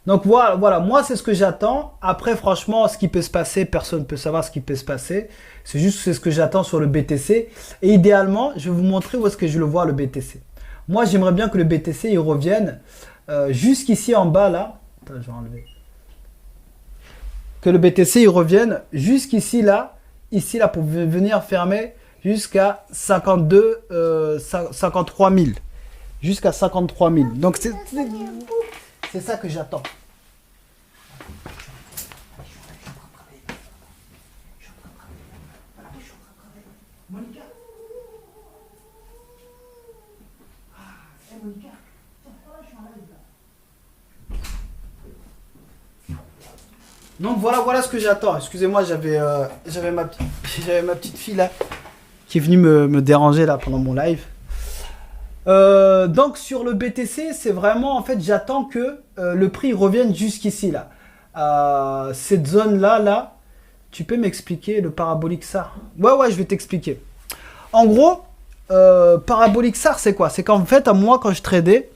Donc voilà, moi c'est ce que j'attends. Après franchement, ce qui peut se passer, personne ne peut savoir ce qui peut se passer. C'est juste ce que j'attends sur le BTC. Et idéalement, je vais vous montrer où est-ce que je le vois le BTC. Moi j'aimerais bien que le BTC il revienne jusqu'ici en bas là. Attends, je vais enlever. Que le BTC il revienne jusqu'ici là, ici là pour venir fermer jusqu'à 53 000. Jusqu'à 53 000. Donc c'est ça que j'attends. Monica. Monica. Donc voilà ce que j'attends. Excusez-moi, j'avais ma petite fille là qui est venue me déranger là pendant mon live. Donc sur le BTC, c'est vraiment en fait j'attends que le prix revienne jusqu'ici là. Cette zone là, tu peux m'expliquer le parabolique ça? Ouais, je vais t'expliquer. En gros, parabolique SAR, c'est quoi? C'est qu'en fait, moi, quand je tradais,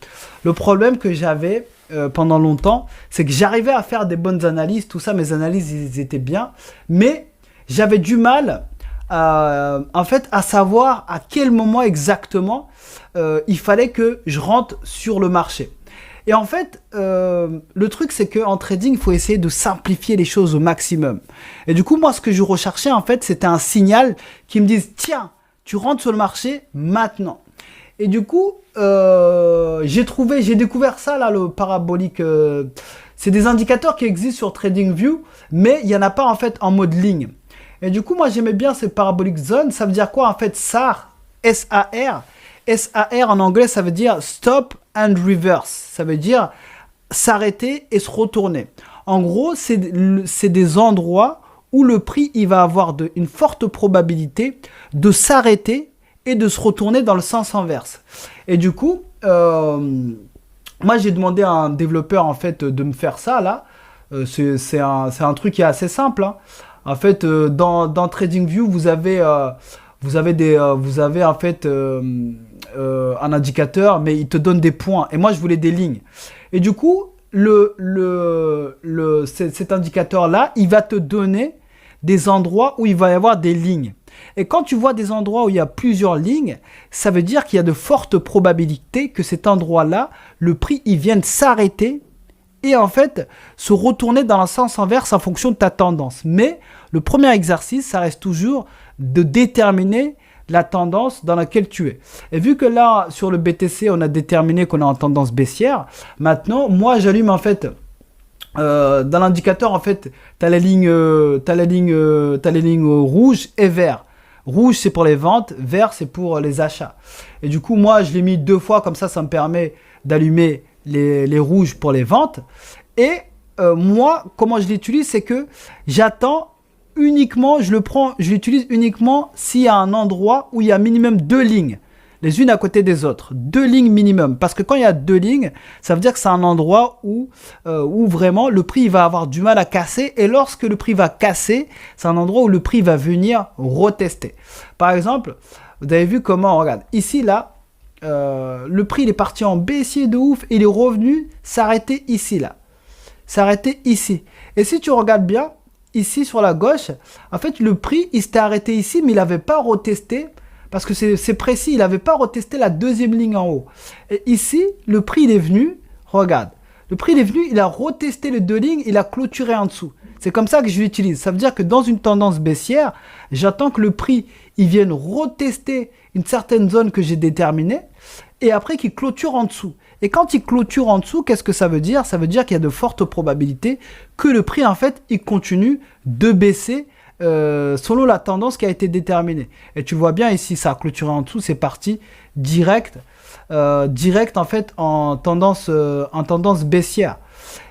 le problème que j'avais pendant longtemps, c'est que j'arrivais à faire des bonnes analyses, tout ça, mes analyses, ils étaient bien, mais j'avais du mal, en fait, à savoir à quel moment exactement il fallait que je rentre sur le marché. Et en fait, le truc, c'est qu'en trading, il faut essayer de simplifier les choses au maximum. Et du coup, moi, ce que je recherchais, en fait, c'était un signal qui me dise, tiens, tu rentres sur le marché maintenant. Et du coup, j'ai découvert ça, là, le parabolique. C'est des indicateurs qui existent sur TradingView, mais il n'y en a pas, en fait, en mode ligne. Et du coup, moi, j'aimais bien ces paraboliques zones. Ça veut dire quoi, en fait, SAR, S-A-R. S-A-R en anglais, ça veut dire stop and reverse. Ça veut dire s'arrêter et se retourner. En gros, c'est des endroits où le prix il va avoir une forte probabilité de s'arrêter et de se retourner dans le sens inverse. Et du coup, moi j'ai demandé à un développeur en fait de me faire ça là. C'est un truc qui est assez simple. Hein. En fait, dans TradingView, vous avez en fait un indicateur, mais il te donne des points. Et moi, je voulais des lignes. Et du coup, cet indicateur-là, il va te donner des endroits où il va y avoir des lignes. Et quand tu vois des endroits où il y a plusieurs lignes, ça veut dire qu'il y a de fortes probabilités que cet endroit-là, le prix, il vienne s'arrêter et en fait se retourner dans le sens inverse en fonction de ta tendance. Mais le premier exercice, ça reste toujours de déterminer la tendance dans laquelle tu es. Et vu que là, sur le BTC, on a déterminé qu'on est en tendance baissière, maintenant, moi, j'allume en fait, dans l'indicateur, en fait, tu as les lignes rouges et verts. Rouge, c'est pour les ventes, vert, c'est pour les achats. Et du coup, moi, je l'ai mis 2 fois, comme ça me permet d'allumer les rouges pour les ventes. Et moi, comment je l'utilise, c'est que j'attends uniquement, je l'utilise uniquement s'il y a un endroit où il y a minimum 2 lignes, les unes à côté des autres, 2 lignes minimum. Parce que quand il y a 2 lignes, ça veut dire que c'est un endroit où vraiment le prix va avoir du mal à casser. Et lorsque le prix va casser, c'est un endroit où le prix va venir retester. Par exemple, vous avez vu comment, regarde, ici là, le prix il est parti en baissier de ouf, et il est revenu s'arrêter ici là. S'arrêter ici. Et si tu regardes bien, ici sur la gauche, en fait le prix il s'était arrêté ici, mais il n'avait pas retesté, parce que c'est précis, il n'avait pas retesté la deuxième ligne en haut. Et ici, le prix il est venu, regarde, le prix il est venu, il a retesté les 2 lignes, il a clôturé en dessous. C'est comme ça que je l'utilise. Ça veut dire que dans une tendance baissière, j'attends que le prix il vienne retester une certaine zone que j'ai déterminée, et après qu'il clôture en dessous. Et quand il clôture en dessous, qu'est-ce que ça veut dire? Ça veut dire qu'il y a de fortes probabilités que le prix, en fait, il continue de baisser selon la tendance qui a été déterminée. Et tu vois bien ici, ça a clôturé en dessous, c'est parti direct, en fait, en tendance baissière.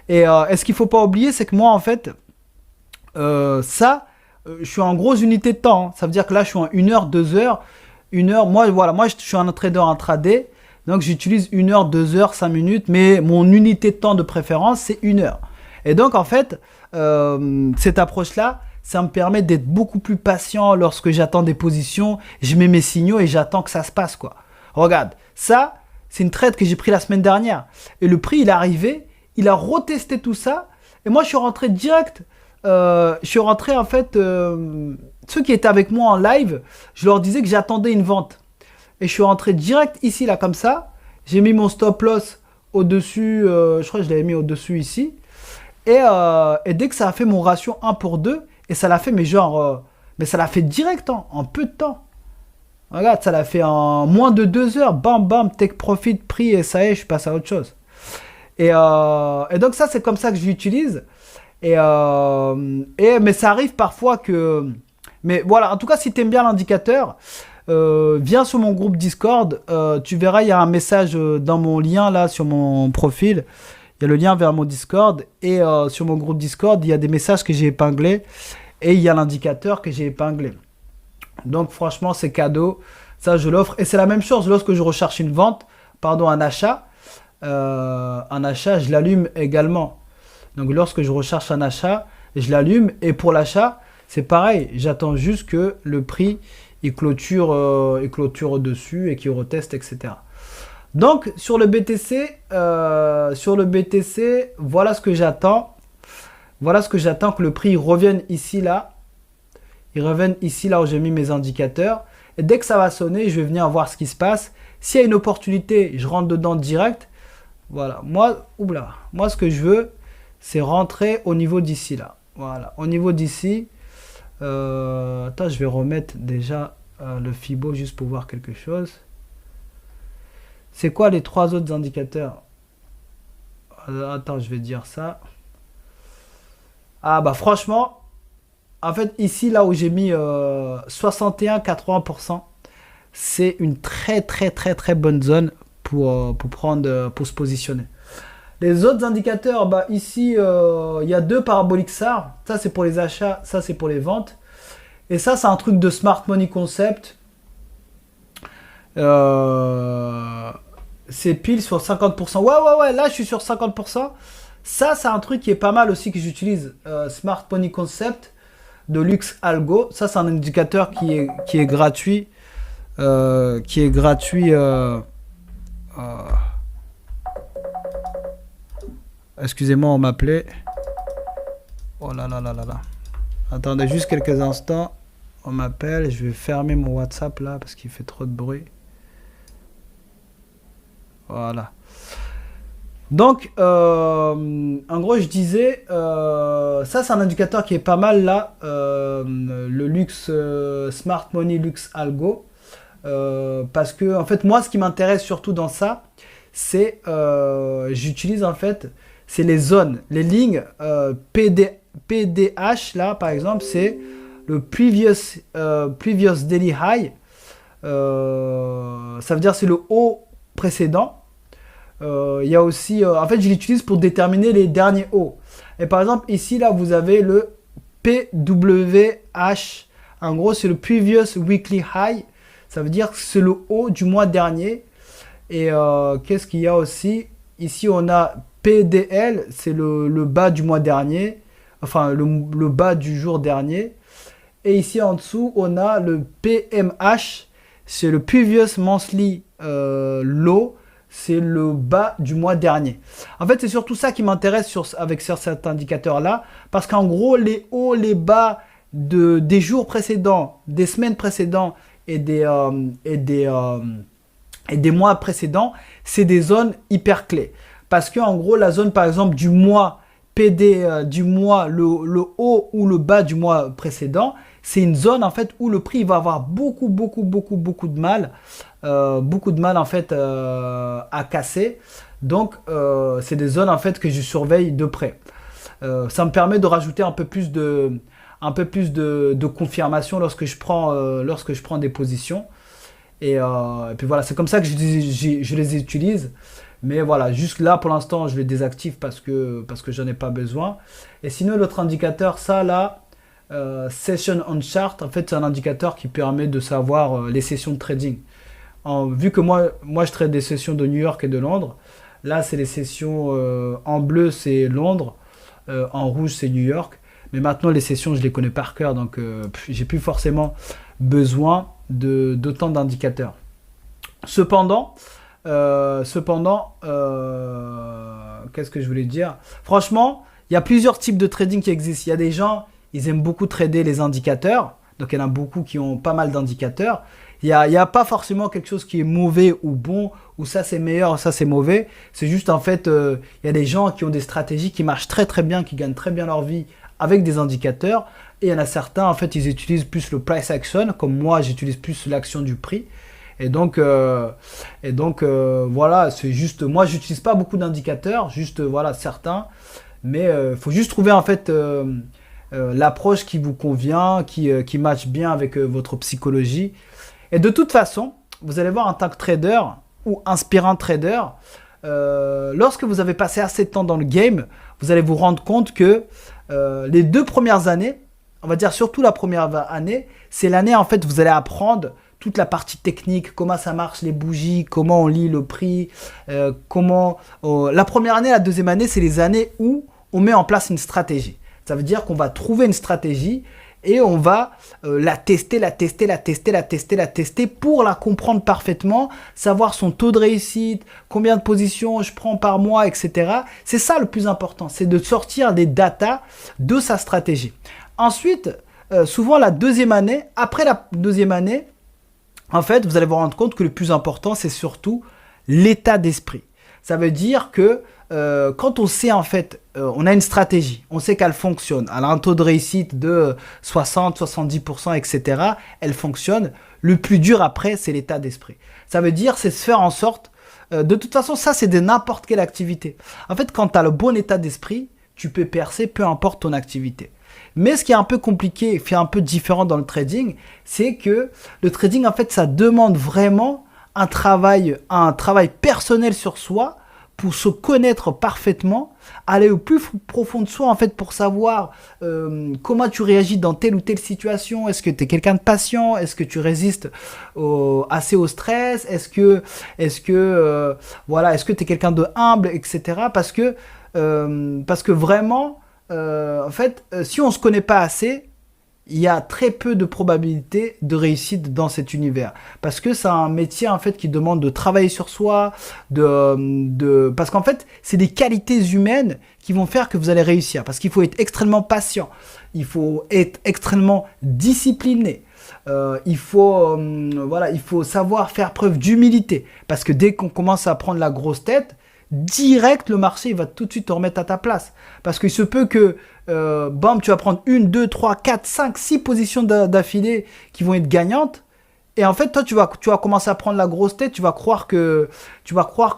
Et ce qu'il ne faut pas oublier, c'est que moi, en fait, je suis en grosse unité de temps. Hein. Ça veut dire que là, je suis en 1 heure, 2 heures. 1 heure, moi, je suis un trader intraday. Donc, j'utilise 1 heure, 2 heures, 5 minutes, mais mon unité de temps de préférence, c'est 1 heure. Et donc, en fait, cette approche-là, ça me permet d'être beaucoup plus patient lorsque j'attends des positions. Je mets mes signaux et j'attends que ça se passe, quoi. Regarde, ça, c'est une trade que j'ai pris la semaine dernière. Et le prix, il est arrivé, il a retesté tout ça. Et moi, je suis rentré direct. En fait, ceux qui étaient avec moi en live, je leur disais que j'attendais une vente. Et je suis rentré direct ici, là, comme ça. J'ai mis mon stop loss au-dessus. Je crois que je l'avais mis au-dessus ici. Et dès que ça a fait mon ratio 1 pour 2, et ça l'a fait, mais genre... mais ça l'a fait direct, hein, en peu de temps. Regarde, ça l'a fait en moins de 2 heures. Bam, bam, take profit, prix, et ça y est, je passe à autre chose. Et donc ça, c'est comme ça que je l'utilise. Mais ça arrive parfois que... Mais voilà, en tout cas, si tu aimes bien l'indicateur... viens sur mon groupe Discord, tu verras, il y a un message dans mon lien là sur mon profil, il y a le lien vers mon Discord, et sur mon groupe Discord il y a des messages que j'ai épinglés et il y a l'indicateur que j'ai épinglé. Donc franchement c'est cadeau, ça je l'offre, et c'est la même chose lorsque je recherche une vente, pardon, un achat, je l'allume également. Donc lorsque je recherche un achat, je l'allume, et pour l'achat c'est pareil, j'attends juste que le prix il clôture dessus et qu'il reteste, etc. Donc sur le BTC, voilà ce que j'attends. Voilà ce que j'attends, que le prix revienne ici là. Il revienne ici là où j'ai mis mes indicateurs. Et dès que ça va sonner, je vais venir voir ce qui se passe. S'il y a une opportunité, je rentre dedans direct. Voilà. Moi, ce que je veux, c'est rentrer au niveau d'ici là. Voilà. Au niveau d'ici. Attends, je vais remettre déjà le Fibo juste pour voir quelque chose. C'est quoi les 3 autres indicateurs? Attends, je vais dire ça. Ah bah franchement, en fait ici là où j'ai mis 61-80%, c'est une très bonne zone pour se positionner. Les autres indicateurs, bah ici il y a 2 paraboliques SAR. Ça c'est pour les achats, ça c'est pour les ventes. Et ça c'est un truc de Smart Money Concept. C'est pile sur 50%. Ouais, là je suis sur 50%. Ça c'est un truc qui est pas mal aussi que j'utilise. Smart Money Concept de Lux Algo. Ça c'est un indicateur qui est gratuit. Excusez-moi, on m'appelait. Oh là là là là là. Attendez juste quelques instants. On m'appelle. Je vais fermer mon WhatsApp là parce qu'il fait trop de bruit. Voilà. Donc, en gros, je disais, ça c'est un indicateur qui est pas mal là, le Lux Smart Money Lux Algo, parce que en fait moi ce qui m'intéresse surtout dans ça, c'est j'utilise en fait, c'est les zones, les lignes PDH là par exemple, c'est le previous daily high, ça veut dire c'est le haut précédent. Il y a aussi, en fait je l'utilise pour déterminer les derniers hauts. Et par exemple ici là vous avez le PWH, en gros c'est le Previous Weekly High, ça veut dire que c'est le haut du mois dernier. Et qu'est-ce qu'il y a aussi? Ici on a PDL, c'est le bas du mois dernier, enfin le bas du jour dernier. Et ici en dessous on a le PMH, c'est le Previous Monthly Low, c'est le bas du mois dernier. En fait, c'est surtout ça qui m'intéresse sur cet indicateur-là, parce qu'en gros, les hauts, les bas des jours précédents, des semaines précédentes et des mois précédents, c'est des zones hyper clés. Parce qu'en gros, la zone, par exemple, du mois PD, du mois, le haut ou le bas du mois précédent, c'est une zone en fait où le prix va avoir beaucoup de mal. En fait à casser. Donc c'est des zones en fait que je surveille de près. Ça me permet de rajouter un peu plus de confirmation lorsque je prends des positions. Et puis voilà, c'est comme ça que je les utilise. Mais voilà, juste là pour l'instant je les désactive parce que j'en ai pas besoin. Et sinon l'autre indicateur, ça là, Session on Chart, en fait c'est un indicateur qui permet de savoir les sessions de trading. Vu que moi je trade des sessions de New York et de Londres, là c'est les sessions en bleu c'est Londres, en rouge c'est New York, mais maintenant les sessions je les connais par cœur, donc j'ai plus forcément besoin d'autant d'indicateurs. Cependant, qu'est-ce que je voulais dire? Franchement, il y a plusieurs types de trading qui existent. Il y a des gens, ils aiment beaucoup trader les indicateurs, donc il y en a beaucoup qui ont pas mal d'indicateurs. Il n'y a pas forcément quelque chose qui est mauvais ou bon, ou ça c'est meilleur, ou ça c'est mauvais. C'est juste en fait, il y a des gens qui ont des stratégies qui marchent très bien, qui gagnent très bien leur vie avec des indicateurs. Et il y en a certains, en fait, ils utilisent plus le price action, comme moi j'utilise plus l'action du prix. Et donc voilà, c'est juste, moi j'utilise pas beaucoup d'indicateurs, juste voilà certains. Mais il faut juste trouver en fait l'approche qui vous convient, qui matche bien avec votre psychologie. Et de toute façon, vous allez voir en tant que trader ou inspirant trader, lorsque vous avez passé assez de temps dans le game, vous allez vous rendre compte que les 2 premières années, on va dire surtout la première année, c'est l'année en fait vous allez apprendre toute la partie technique, comment ça marche les bougies, comment on lit le prix, la première année, la deuxième année, c'est les années où on met en place une stratégie. Ça veut dire qu'on va trouver une stratégie et on va la tester pour la comprendre parfaitement, savoir son taux de réussite, combien de positions je prends par mois, etc. C'est ça le plus important, c'est de sortir des datas de sa stratégie. Ensuite, souvent la deuxième année, après la deuxième année, en fait, vous allez vous rendre compte que le plus important, c'est surtout l'état d'esprit. Ça veut dire que quand on sait en fait, on a une stratégie, on sait qu'elle fonctionne, elle a un taux de réussite de 60, 70%, etc. Elle fonctionne. Le plus dur après, c'est l'état d'esprit. Ça veut dire, c'est se faire en sorte, de toute façon, ça c'est de n'importe quelle activité. En fait, quand tu as le bon état d'esprit, tu peux percer, peu importe ton activité. Mais ce qui est un peu compliqué, qui est un peu différent dans le trading, c'est que le trading, en fait, ça demande vraiment un travail personnel sur soi pour se connaître parfaitement, aller au plus profond de soi, en fait, pour savoir comment tu réagis dans telle ou telle situation. Est-ce que tu es quelqu'un de patient? Est-ce que tu résistes assez au stress? Est-ce que tu es quelqu'un de humble, etc. Parce que vraiment, en fait, si on ne se connaît pas assez, il y a très peu de probabilités de réussite dans cet univers. Parce que c'est un métier en fait qui demande de travailler sur soi, parce qu'en fait, c'est des qualités humaines qui vont faire que vous allez réussir. Parce qu'il faut être extrêmement patient, il faut être extrêmement discipliné. Il faut savoir faire preuve d'humilité. Parce que dès qu'on commence à prendre la grosse tête, direct, le marché il va tout de suite te remettre à ta place. Parce qu'il se peut que, bam, tu vas prendre 1, 2, 3, 4, 5, 6 positions d'affilée qui vont être gagnantes. Et en fait, toi, tu vas commencer à prendre la grosse tête. Tu vas croire que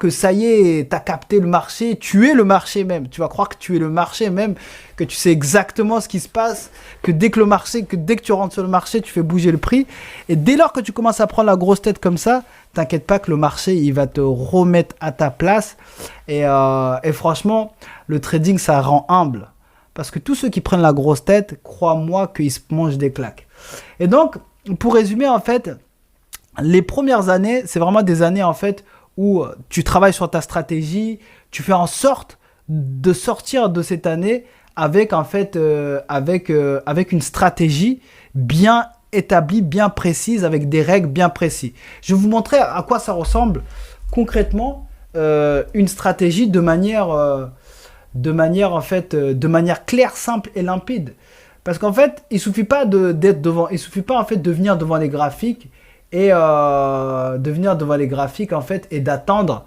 ça y est, tu as capté le marché. Tu es le marché même. Tu vas croire que tu es le marché même, que tu sais exactement ce qui se passe. Que dès que tu rentres sur le marché, tu fais bouger le prix. Et dès lors que tu commences à prendre la grosse tête comme ça, t'inquiète pas que le marché, il va te remettre à ta place. Et franchement, le trading, ça rend humble. Parce que tous ceux qui prennent la grosse tête, crois-moi qu'ils se mangent des claques. Et donc, pour résumer, en fait, les premières années, c'est vraiment des années, en fait, où tu travailles sur ta stratégie, tu fais en sorte de sortir de cette année avec, en fait, avec une stratégie bien établie, bien précise, avec des règles bien précises. Je vais vous montrer à quoi ça ressemble concrètement une stratégie de manière claire, simple et limpide. Parce qu'en fait, il suffit pas de venir devant les graphiques et en fait et d'attendre.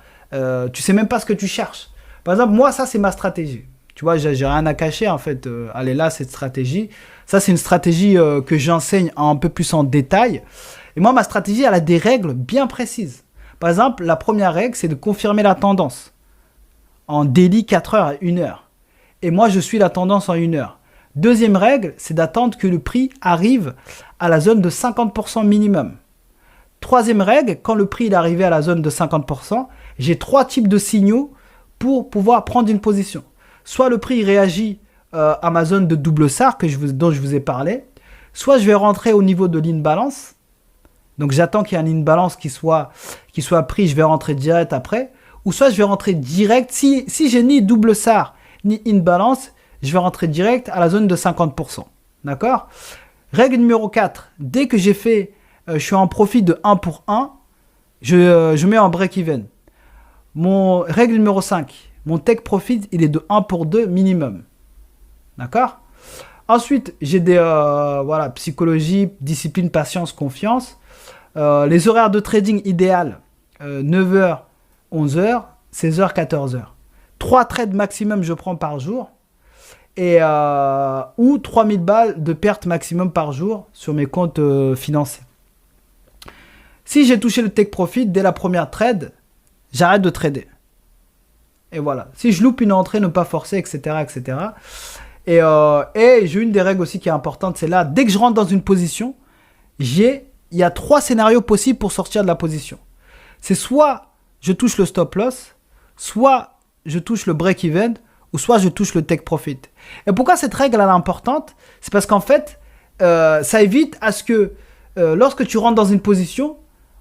Tu sais même pas ce que tu cherches. Par exemple, moi, ça c'est ma stratégie. Tu vois, j'ai rien à cacher en fait. Elle est là, cette stratégie. Ça, c'est une stratégie que j'enseigne un peu plus en détail. Et moi, ma stratégie, elle a des règles bien précises. Par exemple, la première règle, c'est de confirmer la tendance en daily 4 heures à 1 heure. Et moi, je suis la tendance en 1 heure. Deuxième règle, c'est d'attendre que le prix arrive à la zone de 50% minimum. Troisième règle, quand le prix est arrivé à la zone de 50%, j'ai 3 types de signaux pour pouvoir prendre une position. Soit le prix réagit à ma zone de double SAR dont je vous ai parlé, soit je vais rentrer au niveau de l'imbalance. Donc j'attends qu'il y ait un imbalance qui soit pris, je vais rentrer direct après. Ou soit je vais rentrer direct, si j'ai ni double SAR ni imbalance, je vais rentrer direct à la zone de 50%. D'accord? Règle numéro 4, dès que je suis en profit de 1 pour 1, je mets en break-even. Règle numéro 5, mon take profit, il est de 1 pour 2 minimum. D'accord? Ensuite, j'ai des psychologie, discipline, patience, confiance. Les horaires de trading idéal, 9h, 11h, 16h, 14h. 3 trades maximum je prends par jour. Ou 3000 balles de perte maximum par jour sur mes comptes financiers. Si j'ai touché le take profit dès la première trade, j'arrête de trader. Et voilà. Si je loupe une entrée, ne pas forcer, etc. etc. Et j'ai une des règles aussi qui est importante, c'est là, dès que je rentre dans une position, il y a 3 scénarios possibles pour sortir de la position. C'est soit je touche le stop loss, soit je touche le break-even, ou soit je touche le take profit. Et pourquoi cette règle elle est importante? C'est parce qu'en fait, ça évite à ce que lorsque tu rentres dans une position,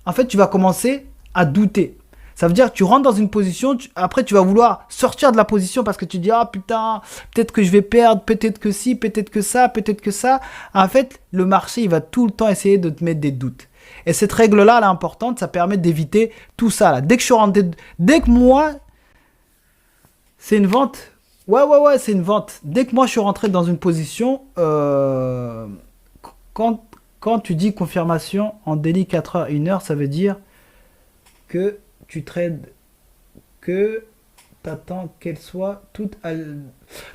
en fait, tu vas commencer à douter. Ça veut dire que tu rentres dans une position, après tu vas vouloir sortir de la position parce que tu dis ah putain, peut-être que je vais perdre, peut-être que si, peut-être que ça, peut-être que ça. En fait, le marché il va tout le temps essayer de te mettre des doutes. Et cette règle-là, elle est importante, ça permet d'éviter tout ça là. Dès que je suis rentré, dès que moi, c'est une vente. Ouais, c'est une vente. Dès que moi je suis rentré dans une position, quand, quand tu dis confirmation en daily 4 heures, 1 heure, ça veut dire que tu trades, que tu attends qu'elles soient toutes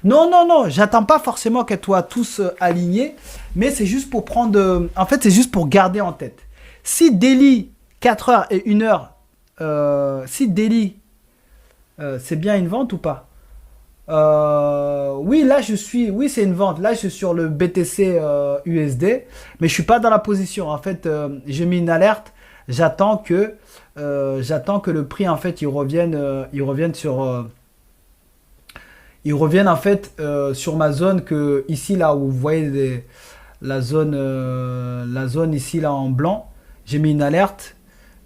non, j'attends pas forcément qu'elles soient tous alignées, mais c'est juste pour prendre... en fait, c'est juste pour garder en tête. Si daily 4 heures et 1 heure, si daily, c'est bien une vente ou pas? Oui, là je suis, oui c'est une vente. Là je suis sur le BTC USD, mais je suis pas dans la position. En fait, j'ai mis une alerte. J'attends que le prix en fait il revienne en fait sur ma zone que ici là où vous voyez la zone ici là en blanc. J'ai mis une alerte.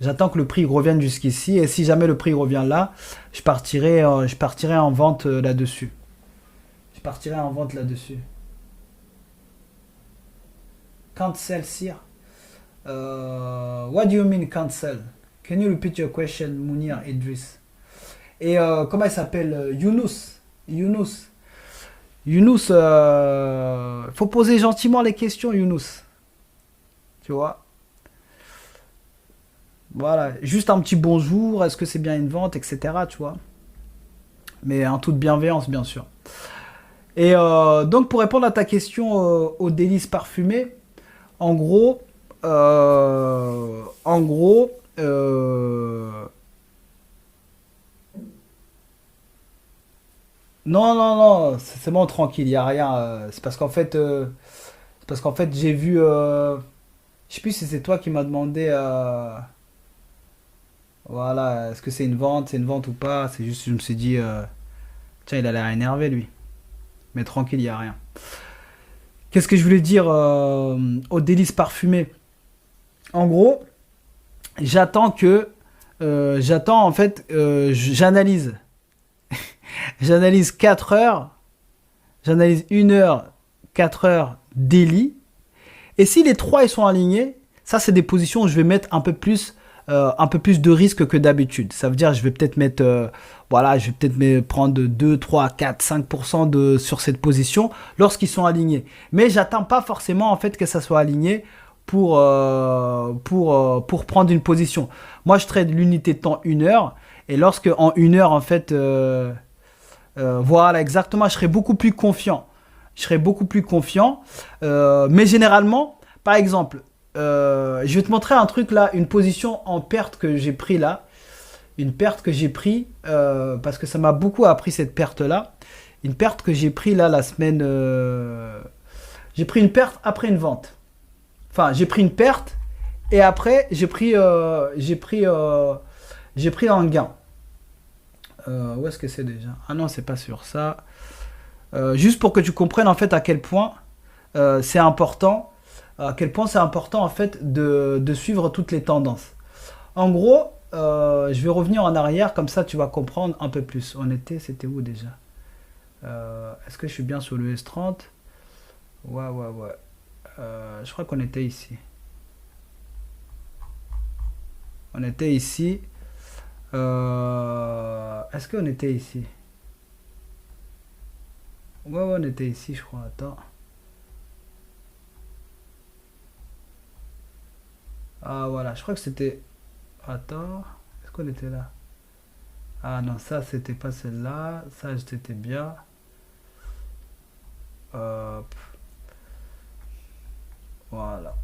J'attends que le prix revienne jusqu'ici et si jamais le prix revient là, je partirai en vente là-dessus. Je partirai en vente là-dessus. Cancel, sir. What do you mean cancel? Can you repeat your question, Mounir Idris? Et comment il s'appelle? Younous. Younous, faut poser gentiment les questions, Younous. Tu vois? Voilà, juste un petit bonjour, est-ce que c'est bien une vente, etc. Tu vois. Mais en toute bienveillance, bien sûr. Et donc, pour répondre à ta question aux délices parfumées, en gros, en gros, non, c'est bon, tranquille, il n'y a rien. C'est parce qu'en fait, j'ai vu, je sais plus si c'est toi qui m'as demandé, voilà, est-ce que c'est une vente ou pas. C'est juste, je me suis dit, tiens, il a l'air énervé lui. Mais tranquille, il n'y a rien. Qu'est-ce que je voulais dire aux délices parfumées? En gros, j'attends que, j'attends en fait, j'analyse. J'analyse 4 heures, j'analyse 1 heure, 4 heures daily. Et si les trois ils sont alignés, ça c'est des positions où je vais mettre un peu plus de risque que d'habitude. Ça veut dire je vais peut-être mettre, voilà, je vais peut-être prendre 2, 3, 4, 5% sur cette position lorsqu'ils sont alignés. Mais j'attends pas forcément en fait que ça soit aligné pour prendre une position. Moi je trade l'unité de temps 1 heure et lorsque en 1 heure en fait, voilà exactement, je serai beaucoup plus confiant. Je serai beaucoup plus confiant. Mais généralement, par exemple, je vais te montrer un truc là, une position en perte que j'ai pris là. Une perte que j'ai pris parce que ça m'a beaucoup appris cette perte là. Une perte que j'ai pris là la semaine. J'ai pris une perte après une vente. Enfin, j'ai pris une perte et après j'ai pris un gain. Où est-ce que c'est déjà? Ah non, c'est pas sur ça. Juste pour que tu comprennes en fait à quel point c'est important. À quel point c'est important en fait de suivre toutes les tendances. En gros, je vais revenir en arrière, comme ça tu vas comprendre un peu plus. C'était où déjà? Est-ce que je suis bien sur le S30? Ouais. Je crois qu'on était ici. On était ici. Est-ce qu'on était ici? Ouais, on était ici, je crois. Attends. Ah voilà, je crois que c'était... Attends, est-ce qu'on était là? Ah non, ça c'était pas celle-là. Ça c'était bien. Voilà.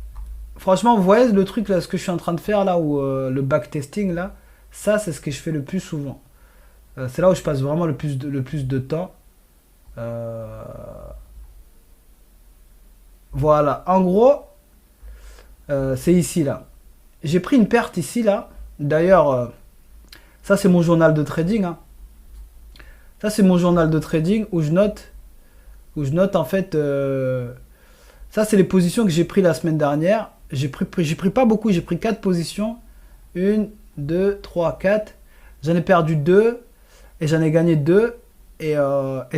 Franchement, vous voyez le truc là, ce que je suis en train de faire là, ou le backtesting là, ça c'est ce que je fais le plus souvent. C'est là où je passe vraiment le plus de temps. Voilà, en gros, c'est ici là. J'ai pris une perte ici là. D'ailleurs, ça c'est mon journal de trading. Hein. Ça c'est mon journal de trading où je note en fait. Ça c'est les positions que j'ai pris la semaine dernière. J'ai pris pas beaucoup, j'ai pris 4 positions. 1, 2, 3, 4. J'en ai perdu 2 et j'en ai gagné 2. Et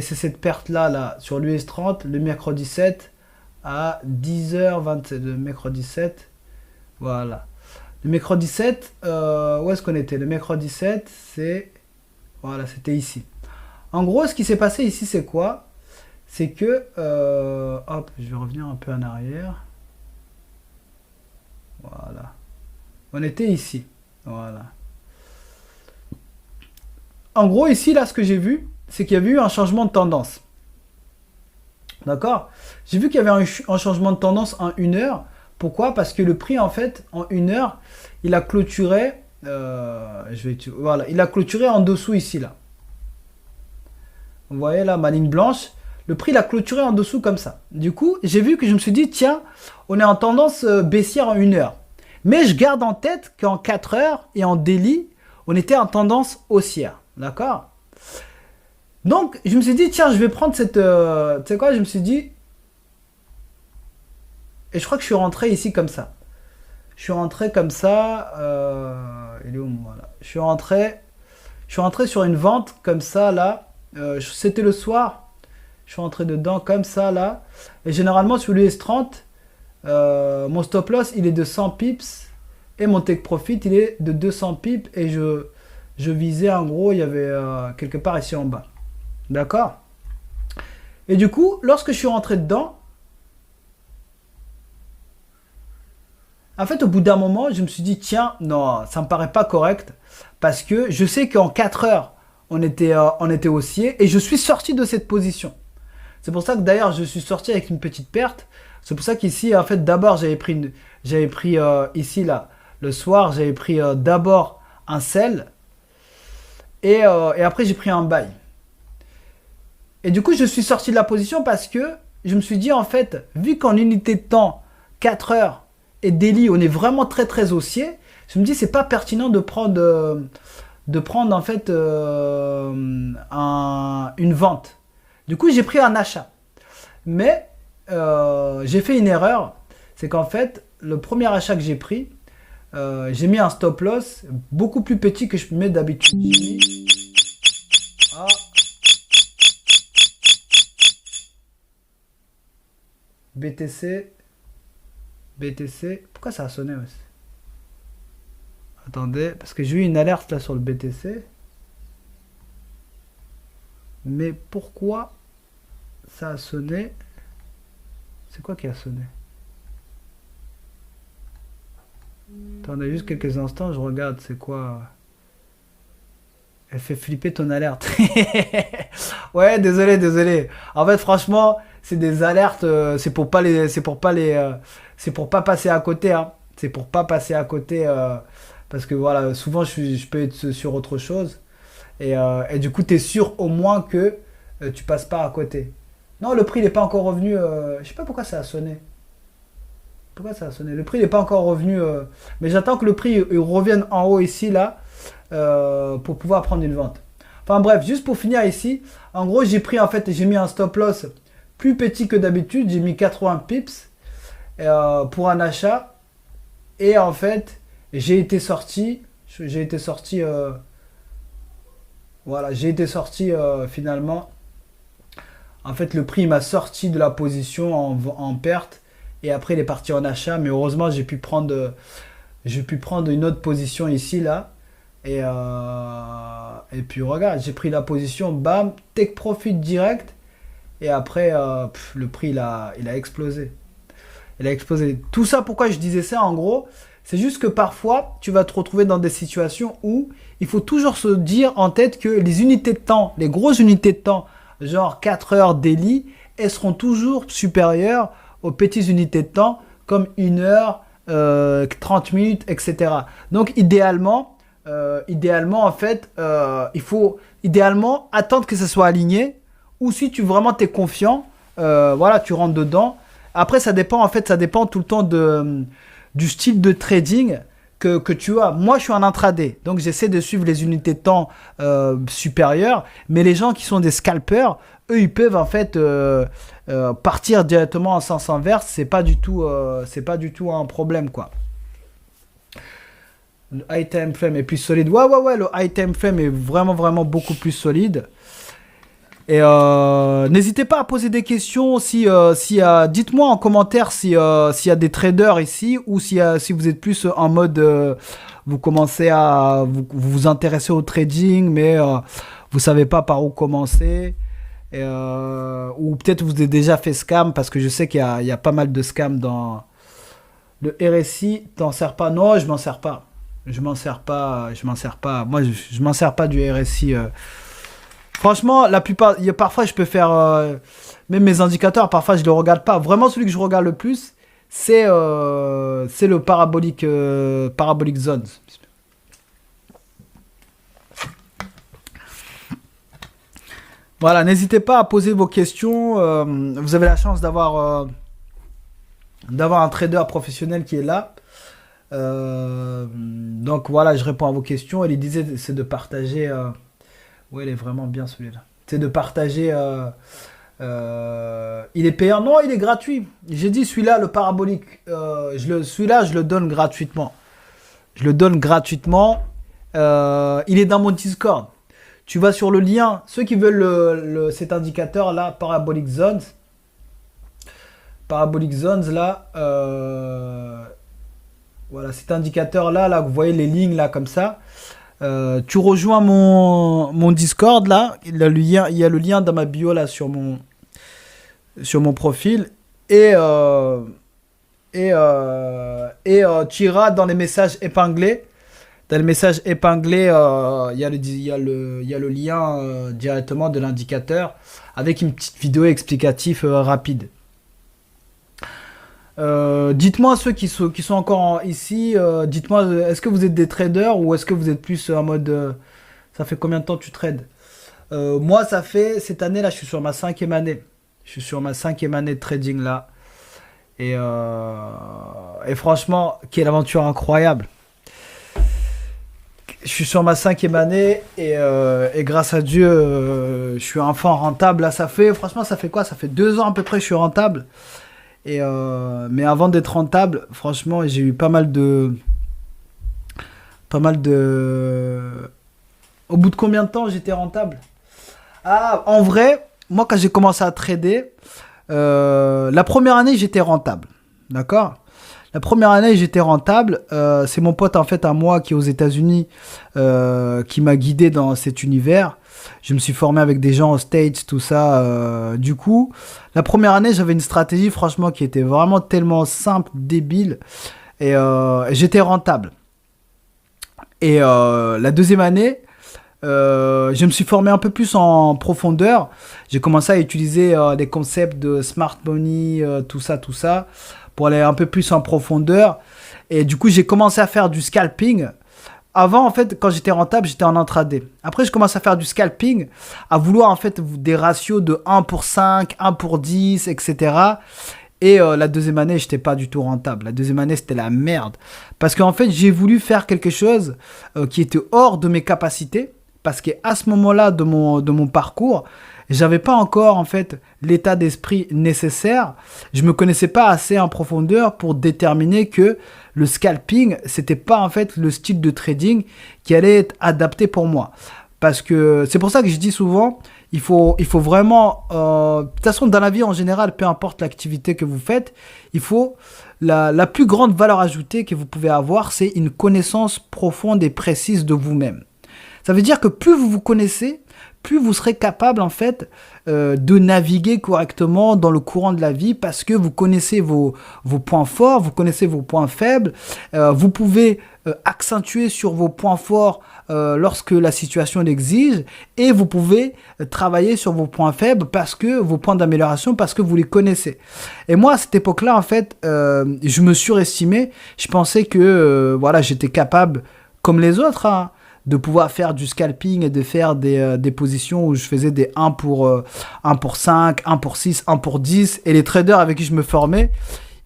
c'est cette perte-là, là, sur l'US 30, le mercredi 7 à 10h27. Le mercredi 7, voilà. Le mercredi 7, où est-ce qu'on était? Le mercredi 7, c'est... Voilà, c'était ici. En gros, ce qui s'est passé ici, c'est quoi? C'est que... hop, je vais revenir un peu en arrière. Voilà. On était ici. Voilà. En gros, ici, là, ce que j'ai vu, c'est qu'il y avait eu un changement de tendance. D'accord? J'ai vu qu'il y avait un changement de tendance en 1 heure. Pourquoi? Parce que le prix, en fait, en 1 heure, il a clôturé... voilà, il a clôturé en dessous ici, là. Vous voyez, là, ma ligne blanche. Le prix, il a clôturé en dessous comme ça. Du coup, j'ai vu que je me suis dit, tiens, on est en tendance baissière en 1 heure. Mais je garde en tête qu'en 4 heures et en daily, on était en tendance haussière. D'accord? Donc, je me suis dit, tiens, je vais prendre cette... tu sais quoi? Je me suis dit... Et je crois que je suis rentré ici comme ça. Je suis rentré comme ça... il est où? Voilà. Je suis rentré sur une vente comme ça, là. C'était le soir. Je suis rentré dedans comme ça, là. Et généralement, sur l'US 30, mon stop loss, il est de 100 pips. Et mon take profit, il est de 200 pips. Et je visais, en gros, il y avait quelque part ici en bas. D'accord? Et du coup, lorsque je suis rentré dedans, en fait, au bout d'un moment, je me suis dit, tiens, non, ça me paraît pas correct. Parce que je sais qu'en 4 heures, on était haussier. Et je suis sorti de cette position. C'est pour ça que d'ailleurs, je suis sorti avec une petite perte. C'est pour ça qu'ici, en fait, d'abord, j'avais pris ici, là, le soir, j'avais pris d'abord un sell. Et après, j'ai pris un buy. Et du coup, je suis sorti de la position parce que je me suis dit, en fait, vu qu'en unité de temps, 4 heures et daily, on est vraiment très très haussier, je me dis, c'est pas pertinent de prendre en fait une vente. Du coup, j'ai pris un achat. Mais j'ai fait une erreur. C'est qu'en fait, le premier achat que j'ai pris, j'ai mis un stop loss beaucoup plus petit que je mets d'habitude. J'ai mis... Ah. BTC, pourquoi ça a sonné aussi? Attendez, parce que j'ai eu une alerte là sur le BTC. Mais pourquoi ça a sonné? C'est quoi qui a sonné? Attendez juste quelques instants, je regarde c'est quoi. Elle fait flipper ton alerte. Ouais, désolé. En fait, franchement, c'est des alertes, c'est pour pas passer à côté, hein. C'est pour pas passer à côté, parce que voilà, souvent je peux être sur autre chose. Et du coup, tu es sûr au moins que tu passes pas à côté. Non, le prix n'est pas encore revenu. Je sais pas pourquoi ça a sonné. Pourquoi ça a sonné? Le prix n'est pas encore revenu. Mais j'attends que le prix il revienne en haut ici, là, pour pouvoir prendre une vente. Enfin bref, juste pour finir ici, en gros, j'ai mis un stop loss plus petit que d'habitude. J'ai mis 80 pips pour un achat. Et en fait, j'ai été sorti. Voilà, j'ai été sorti finalement. En fait, le prix m'a sorti de la position en perte. Et après, il est parti en achat. Mais heureusement, j'ai pu prendre une autre position ici, là. Et puis, regarde, j'ai pris la position. Bam, take profit direct. Et après, le prix, il a explosé. Il a explosé. Tout ça, pourquoi je disais ça, en gros, c'est juste que parfois, tu vas te retrouver dans des situations où il faut toujours se dire en tête que les unités de temps, les grosses unités de temps, genre 4 heures daily, elles seront toujours supérieures aux petites unités de temps comme 1 heure, 30 minutes, etc. Donc idéalement en fait, il faut idéalement attendre que ça soit aligné, ou si tu vraiment t'es confiant, voilà, tu rentres dedans. Après, ça dépend tout le temps du style de trading que tu as. Moi, je suis un intraday, donc j'essaie de suivre les unités de temps supérieures. Mais les gens qui sont des scalpers, eux, ils peuvent en fait partir directement en sens inverse. C'est pas du tout un problème, quoi. Le high time frame est plus solide. Ouais, le high time frame est vraiment, vraiment beaucoup plus solide. Et n'hésitez pas à poser des questions. Dites-moi en commentaire s'il y a des traders ici ou si vous êtes plus en mode vous commencez à vous intéresser au trading, mais vous savez pas par où commencer. Ou peut-être vous avez déjà fait scam parce que je sais il y a pas mal de scams dans le RSI. T'en sers pas? Non, je m'en sers pas. Je m'en sers pas. Moi, je m'en sers pas du RSI. Franchement, parfois je peux faire même mes indicateurs. Parfois je le regarde pas. Vraiment, celui que je regarde le plus, c'est le parabolic zones. Voilà, n'hésitez pas à poser vos questions. Vous avez la chance d'avoir un trader professionnel qui est là. Donc voilà, je réponds à vos questions. Et l'idée, c'est de partager. Ouais, il est vraiment bien celui-là. C'est de partager. Il est payant? Non, il est gratuit. J'ai dit celui-là, le parabolique. Celui-là, je le donne gratuitement. Je le donne gratuitement. Il est dans mon Discord. Tu vas sur le lien. Ceux qui veulent cet indicateur-là, Parabolic Zones. Parabolic Zones, là. Voilà, cet indicateur-là, là, vous voyez les lignes, là, comme ça. Tu rejoins mon Discord, là. Il y a le lien dans ma bio, là, sur mon profil. Et tu iras dans les messages épinglés. Dans les messages épinglés, il y a le lien directement de l'indicateur avec une petite vidéo explicative rapide. Dites-moi ceux qui sont encore ici, dites-moi, est-ce que vous êtes des traders ou est-ce que vous êtes plus en mode... ça fait combien de temps tu trades? Moi, ça fait... Cette année, là, je suis sur ma 5e année. Je suis sur ma 5e année de trading, là. Et franchement, quelle aventure incroyable. Je suis sur ma 5e année et grâce à Dieu, je suis enfin rentable. Là, franchement, ça fait quoi? Ça fait 2 ans à peu près que je suis rentable. Mais avant d'être rentable, franchement, j'ai eu pas mal de... Au bout de combien de temps j'étais rentable? Ah, en vrai, moi, quand j'ai commencé à trader, la première année, j'étais rentable. D'accord? La première année, j'étais rentable. C'est mon pote, en fait, à moi, qui est aux États-Unis, qui m'a guidé dans cet univers. Je me suis formé avec des gens aux States, tout ça. Du coup, la première année, j'avais une stratégie, franchement, qui était vraiment tellement simple, débile. Et j'étais rentable. Et la deuxième année, je me suis formé un peu plus en profondeur. J'ai commencé à utiliser les concepts de smart money, tout ça, pour aller un peu plus en profondeur. Et du coup, j'ai commencé à faire du scalping. Avant, en fait, quand j'étais rentable, j'étais en intraday. Après, je commence à faire du scalping, à vouloir, en fait, des ratios de 1 pour 5, 1 pour 10, etc. Et la deuxième année, j'étais pas du tout rentable. La deuxième année, c'était la merde. Parce qu'en fait, j'ai voulu faire quelque chose qui était hors de mes capacités. Parce qu'à ce moment-là de mon parcours, j'avais pas encore, en fait, l'état d'esprit nécessaire. Je me connaissais pas assez en profondeur pour déterminer que le scalping, c'était pas, en fait, le style de trading qui allait être adapté pour moi. Parce que c'est pour ça que je dis souvent, il faut vraiment... de toute façon, dans la vie en général, peu importe l'activité que vous faites, il faut... La plus grande valeur ajoutée que vous pouvez avoir, c'est une connaissance profonde et précise de vous-même. Ça veut dire que plus vous vous connaissez, plus vous serez capable, en fait, de naviguer correctement dans le courant de la vie parce que vous connaissez vos points forts, vous connaissez vos points faibles. Vous pouvez accentuer sur vos points forts lorsque la situation l'exige et vous pouvez travailler sur vos points faibles vos points d'amélioration parce que vous les connaissez. Et moi, à cette époque-là, en fait, je me surestimais. Je pensais que voilà, j'étais capable, comme les autres, hein, de pouvoir faire du scalping et de faire des positions où je faisais des 1 pour 5, 1 pour 6, 1 pour 10. Et les traders avec qui je me formais,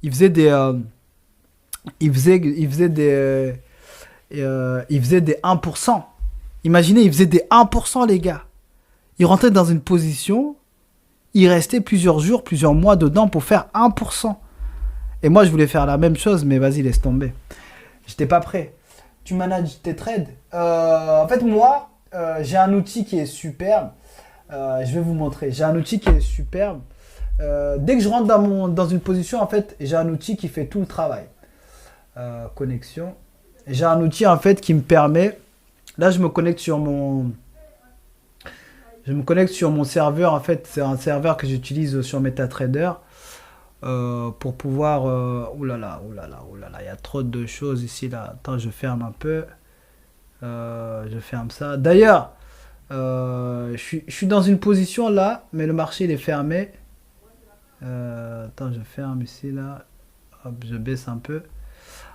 ils faisaient des 1%. Imaginez, ils faisaient des 1%, les gars. Ils rentraient dans une position, ils restaient plusieurs jours, plusieurs mois dedans pour faire 1%. Et moi, je voulais faire la même chose, mais vas-y, laisse tomber. J'étais pas prêt. tu manages tes trades? En fait, moi, j'ai un outil qui est superbe. Je vais vous montrer. J'ai un outil qui est superbe. Dès que je rentre dans une position, en fait, j'ai un outil qui fait tout le travail. Connexion. J'ai un outil, en fait, qui me permet... Là, je me connecte sur mon serveur. En fait, c'est un serveur que j'utilise sur MetaTrader pour pouvoir... oulala, il y a trop de choses ici, là. Attends, je ferme un peu. Je ferme ça. D'ailleurs, je suis dans une position là, mais le marché il est fermé. Attends, je ferme ici, là. Hop, je baisse un peu.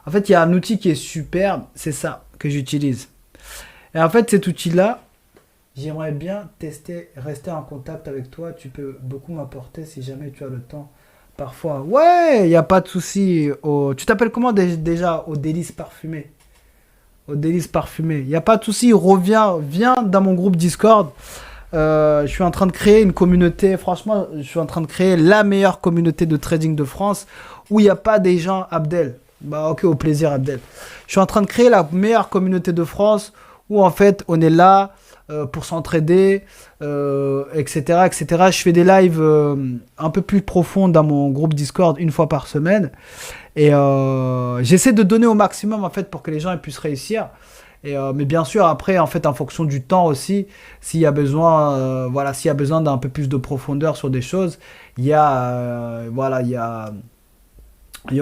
En fait, il y a un outil qui est superbe. C'est ça que j'utilise. Et en fait, cet outil-là, j'aimerais bien tester, rester en contact avec toi. Tu peux beaucoup m'apporter si jamais tu as le temps. Parfois. Ouais, il n'y a pas de souci. Tu t'appelles comment déjà au délice parfumé? Au délice parfumé. Il n'y a pas de souci. Viens dans mon groupe Discord. Je suis en train de créer une communauté. Franchement, je suis en train de créer la meilleure communauté de trading de France où il n'y a pas des gens, Abdel. Bah, ok, au plaisir, Abdel. Je suis en train de créer la meilleure communauté de France où en fait on est là pour s'entraider, etc., etc. Je fais des lives un peu plus profonds dans mon groupe Discord une fois par semaine. Et j'essaie de donner au maximum en fait pour que les gens puissent réussir. Mais bien sûr après en fait en fonction du temps aussi, s'il y a besoin, voilà, s'il y a besoin d'un peu plus de profondeur sur des choses, il y a voilà, il y a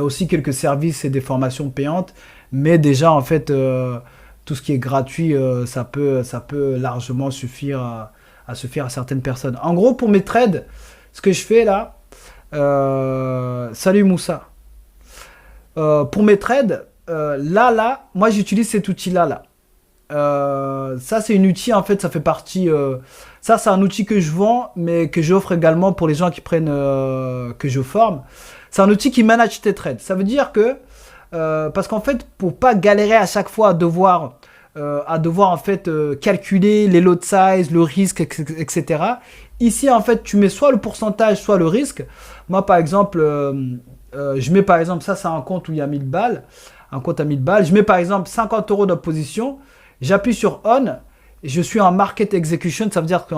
aussi quelques services et des formations payantes. Mais déjà en fait tout ce qui est gratuit, ça peut largement suffire à suffire à certaines personnes. En gros, pour mes trades, ce que je fais là, salut Moussa. Pour mes trades, moi j'utilise cet outil-là. Ça, c'est un outil, en fait, ça fait partie... ça, c'est un outil que je vends, mais que j'offre également pour les gens qui prennent... que je forme. C'est un outil qui manage tes trades. Ça veut dire que... parce qu'en fait, pour pas galérer à chaque fois à devoir en fait calculer les lot size, le risque, etc. Ici, en fait, tu mets soit le pourcentage, soit le risque. Moi, par exemple, je mets par exemple, ça, c'est un compte où il y a 1000 balles. Un compte à 1000 balles. Je mets par exemple 50 € de position. J'appuie sur On. Je suis en Market Execution. Ça veut dire que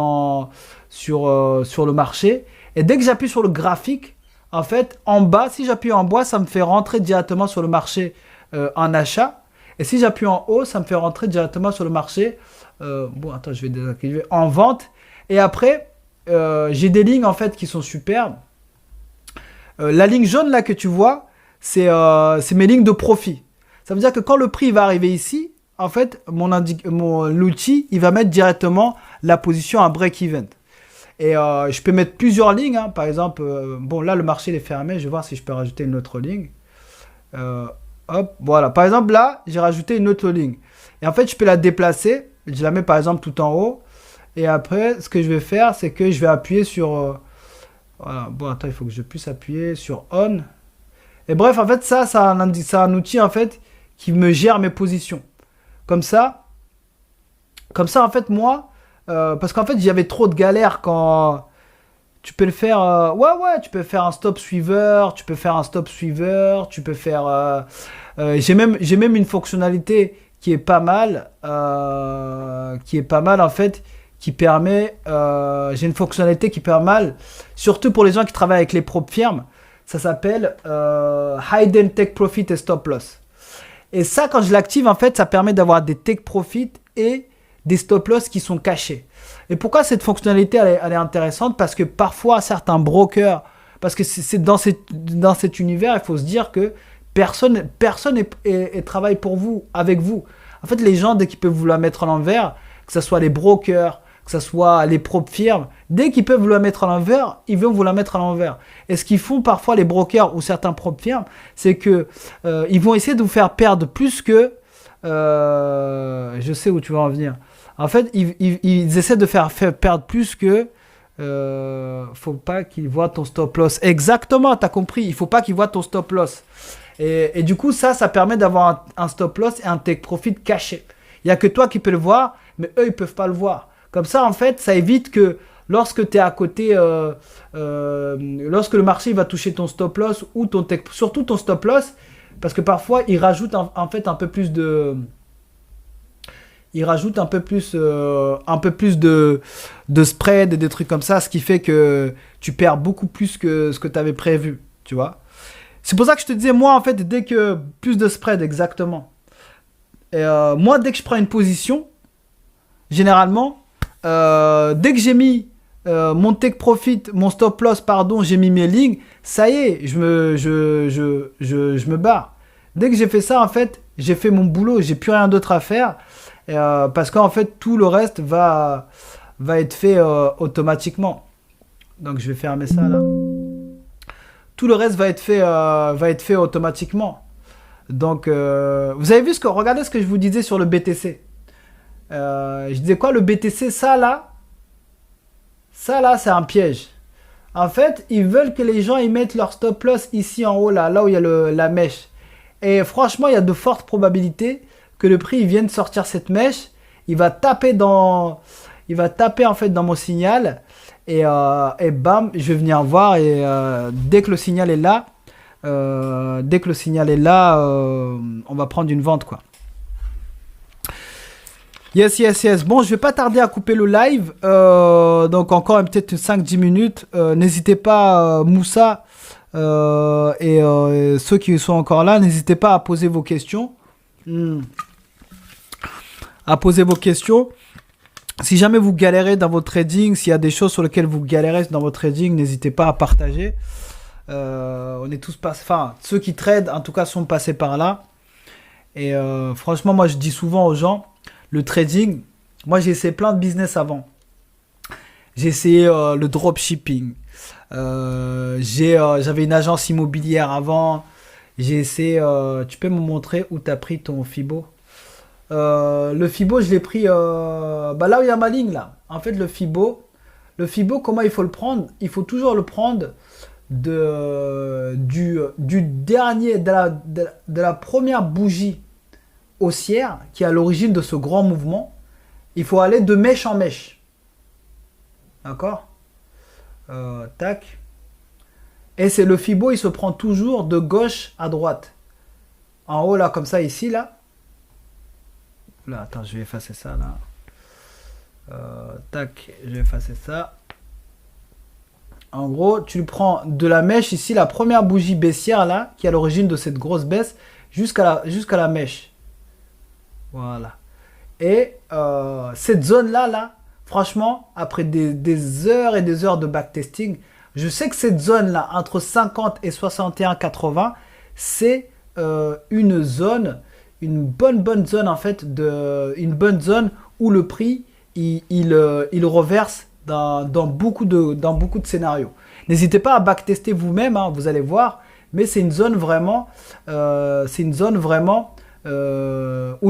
sur le marché. Et dès que j'appuie sur le graphique, en fait, en bas, si j'appuie en bas, ça me fait rentrer directement sur le marché en achat. Et si j'appuie en haut, ça me fait rentrer directement sur le marché. Bon, attends, je vais désactiver. En vente. Et après, j'ai des lignes en fait qui sont superbes. La ligne jaune là que tu vois, c'est mes lignes de profit. Ça veut dire que quand le prix va arriver ici, en fait, l'outil, il va mettre directement la position à break-even. Et je peux mettre plusieurs lignes. Hein. Par exemple, bon là, le marché il est fermé. Je vais voir si je peux rajouter une autre ligne. Hop, voilà. Par exemple, là, j'ai rajouté une autre ligne. Et en fait, je peux la déplacer. Je la mets par exemple tout en haut. Et après, ce que je vais faire, c'est que je vais appuyer sur... voilà. Bon, attends, il faut que je puisse appuyer sur On. Et bref, en fait, ça, c'est un outil, en fait, qui me gère mes positions. Comme ça, en fait, moi... parce qu'en fait, j'avais trop de galères quand... Tu peux le faire... ouais, tu peux faire un stop suiveur. Tu peux faire un stop suiveur. Tu peux faire... j'ai même une fonctionnalité qui est pas mal. En fait, qui permet... j'ai une fonctionnalité qui permet mal, surtout pour les gens qui travaillent avec les propres firmes. Ça s'appelle Hidden Take Profit et Stop Loss. Et ça, quand je l'active, en fait, ça permet d'avoir des take profit et des stop loss qui sont cachés. Et pourquoi cette fonctionnalité elle est intéressante? Parce que parfois certains brokers, parce que c'est dans cet univers, il faut se dire que personne travaille pour vous, avec vous. En fait, les gens, dès qu'ils peuvent vous la mettre à l'envers, que ce soit les brokers, que ce soit les propres firmes, dès qu'ils peuvent vous la mettre à l'envers, ils vont vous la mettre à l'envers. Et ce qu'ils font parfois les brokers ou certains propres firmes, c'est que ils vont essayer de vous faire perdre plus que... je sais où tu vas en venir. En fait, ils essaient de faire perdre plus que... faut pas qu'ils voient ton stop loss. Exactement, tu as compris. Il faut pas qu'ils voient ton stop loss. Et du coup, ça permet d'avoir un stop loss et un take profit caché. Il n'y a que toi qui peux le voir, mais eux, ils peuvent pas le voir. Comme ça, en fait, ça évite que lorsque tu es à côté, lorsque le marché va toucher ton stop loss ou surtout ton stop loss, parce que parfois, ils rajoutent en fait un peu plus de il rajoute un peu plus de spread et des trucs comme ça, ce qui fait que tu perds beaucoup plus que ce que tu avais prévu, tu vois. C'est pour ça que je te disais, moi, en fait, dès que plus de spread, exactement. Et moi, dès que je prends une position, généralement, dès que j'ai mis mon take profit, mon stop loss, pardon, j'ai mis mes lignes, ça y est, je me barre. Dès que j'ai fait ça, en fait, j'ai fait mon boulot, j'ai plus rien d'autre à faire. Parce qu'en fait, tout le reste va être fait automatiquement. Donc, je vais fermer ça là. Tout le reste va être fait automatiquement. Donc, vous avez vu regardez ce que je vous disais sur le BTC. Je disais quoi, le BTC, ça là, c'est un piège. En fait, ils veulent que les gens ils mettent leur stop loss ici en haut, là où il y a la mèche. Et franchement, il y a de fortes probabilités que le prix il vienne sortir cette mèche. Il va taper en fait dans mon signal. Et bam, je vais venir voir. Et dès que le signal est là, on va prendre une vente, quoi. Yes. Bon, je vais pas tarder à couper le live. Donc encore peut-être 5-10 minutes. N'hésitez pas, Moussa et ceux qui sont encore là, n'hésitez pas à poser vos questions. Si jamais vous galérez dans votre trading, s'il y a des choses sur lesquelles vous galérez dans votre trading, n'hésitez pas à partager. On est tous passés, enfin ceux qui tradent en tout cas sont passés par là. Et franchement, moi je dis souvent aux gens, le trading, moi j'ai essayé plein de business avant. J'ai essayé le dropshipping. J'avais une agence immobilière avant. J'ai essayé. Tu peux me montrer où tu as pris ton Fibo? Le Fibo, je l'ai pris là où il y a ma ligne là. En fait, le Fibo, comment il faut le prendre? Il faut toujours le prendre du dernier, de la première bougie haussière qui est à l'origine de ce grand mouvement. Il faut aller de mèche en mèche. D'accord? Tac. Et c'est le Fibo, il se prend toujours de gauche à droite. En haut là, comme ça, ici là. Là, attends, je vais effacer ça là. Tac, je vais effacer ça. En gros, tu le prends de la mèche ici, la première bougie baissière là, qui est à l'origine de cette grosse baisse, jusqu'à la mèche. Voilà. Et cette zone là, franchement, après des heures et des heures de backtesting, je sais que cette zone là, entre 50 et 61,80, c'est une zone, une bonne zone en fait, une bonne zone où le prix il reverse dans beaucoup de scénarios. N'hésitez pas à backtester vous-même, hein, vous allez voir, mais c'est une zone vraiment, où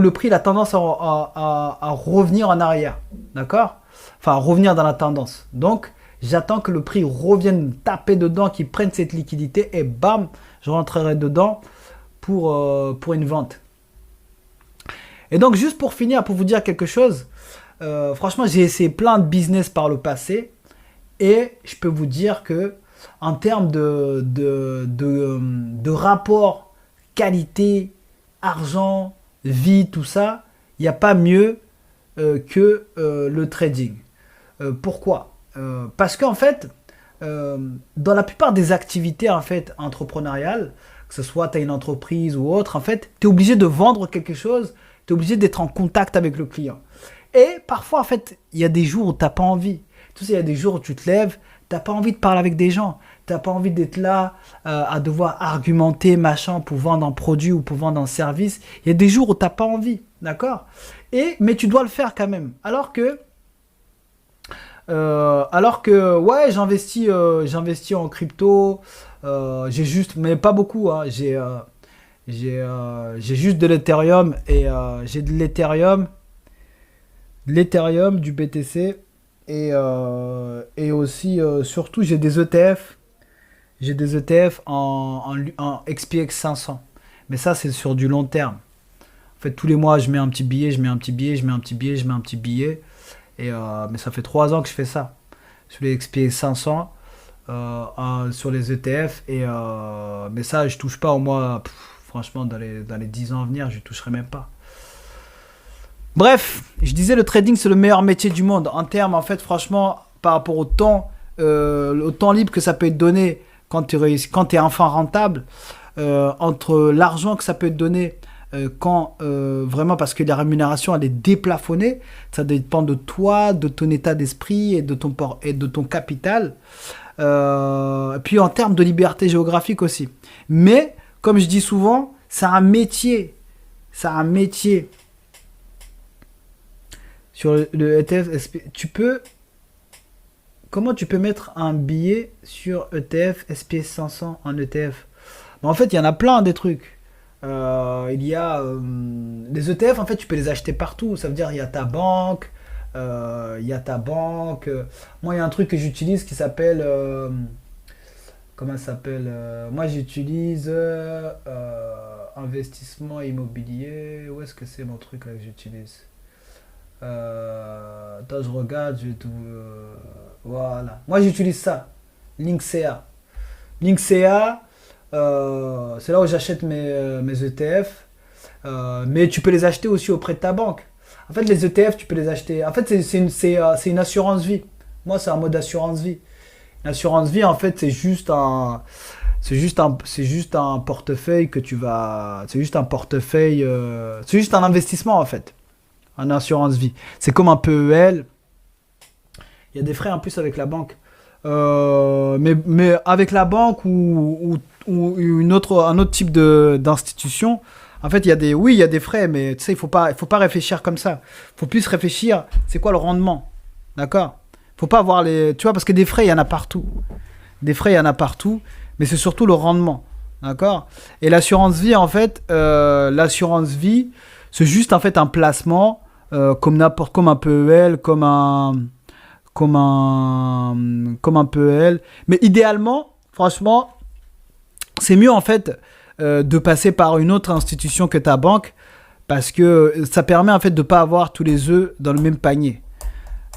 le prix il a tendance à revenir en arrière, d'accord? Enfin, à revenir dans la tendance. Donc, j'attends que le prix revienne taper dedans, qu'il prenne cette liquidité et bam, je rentrerai dedans pour une vente. Et donc, juste pour finir, pour vous dire quelque chose, franchement, j'ai essayé plein de business par le passé et je peux vous dire que en termes de rapport qualité, argent, vie, tout ça, il n'y a pas mieux que le trading. Pourquoi? Parce qu'en fait, dans la plupart des activités en fait, entrepreneuriales, que ce soit tu as une entreprise ou autre, en fait, tu es obligé de vendre quelque chose, tu es obligé d'être en contact avec le client. Et parfois, en fait, il y a des jours où tu n'as pas envie. Tu sais, il y a des jours où tu te lèves, tu n'as pas envie de parler avec des gens. Tu n'as pas envie d'être là à devoir argumenter, machin, pour vendre un produit ou pour vendre un service. Il y a des jours où tu n'as pas envie, d'accord? Mais tu dois le faire quand même. Alors que ouais, j'investis en crypto. J'ai juste, mais pas beaucoup, hein. J'ai juste de l'Ethereum et j'ai de l'Ethereum, du BTC et aussi, surtout, j'ai des ETF. J'ai des ETF en XPX 500. Mais ça, c'est sur du long terme. En fait, tous les mois, je mets un petit billet, je mets un petit billet, je mets un petit billet, je mets un petit billet. Mais ça fait 3 ans que je fais ça. Sur les XPX 500, sur les ETF. Mais ça, je touche pas au mois. Franchement, dans les 10 ans à venir, je ne toucherai même pas. Bref, je disais le trading c'est le meilleur métier du monde en termes en fait franchement par rapport au temps libre que ça peut te donner quand tu es enfin rentable, entre l'argent que ça peut te donner quand vraiment parce que la rémunération elle est déplafonnée, ça dépend de toi, de ton état d'esprit et de ton capital. Puis en termes de liberté géographique aussi. Mais comme je dis souvent, c'est un métier. C'est un métier. Sur le ETF, comment tu peux mettre un billet sur ETF, SPS 500 en ETF? Mais en fait, il y en a plein des trucs. Il y a les ETF, en fait, tu peux les acheter partout. Ça veut dire, il y a ta banque, il y a ta banque. Moi, il y a un truc que j'utilise qui s'appelle, comment ça s'appelle? Moi, j'utilise investissement immobilier. Où est-ce que c'est mon truc là que j'utilise? Attends, je regarde, je vais tout. Voilà. Moi, j'utilise ça. Linksea. Linksea, c'est là où j'achète mes ETF. Mais tu peux les acheter aussi auprès de ta banque. En fait, les ETF, tu peux les acheter. En fait, c'est une assurance vie. Moi, c'est un mode assurance vie. L'assurance vie, en fait, c'est juste un portefeuille que tu vas. C'est juste un portefeuille. C'est juste un investissement, en fait. En assurance vie. C'est comme un PEL. Il y a des frais en plus avec la banque. Mais avec la banque ou un autre type d'institution, en fait, oui, il y a des frais, mais tu sais, il faut pas réfléchir comme ça. Il faut plus réfléchir, c'est quoi le rendement? D'accord? Faut pas avoir tu vois, parce que des frais, il y en a partout. Des frais, il y en a partout, mais c'est surtout le rendement. D'accord? Et l'assurance vie, en fait, c'est juste en fait un placement comme un PEL, comme un PEL. Mais idéalement, franchement, c'est mieux en fait de passer par une autre institution que ta banque parce que ça permet en fait de pas avoir tous les œufs dans le même panier.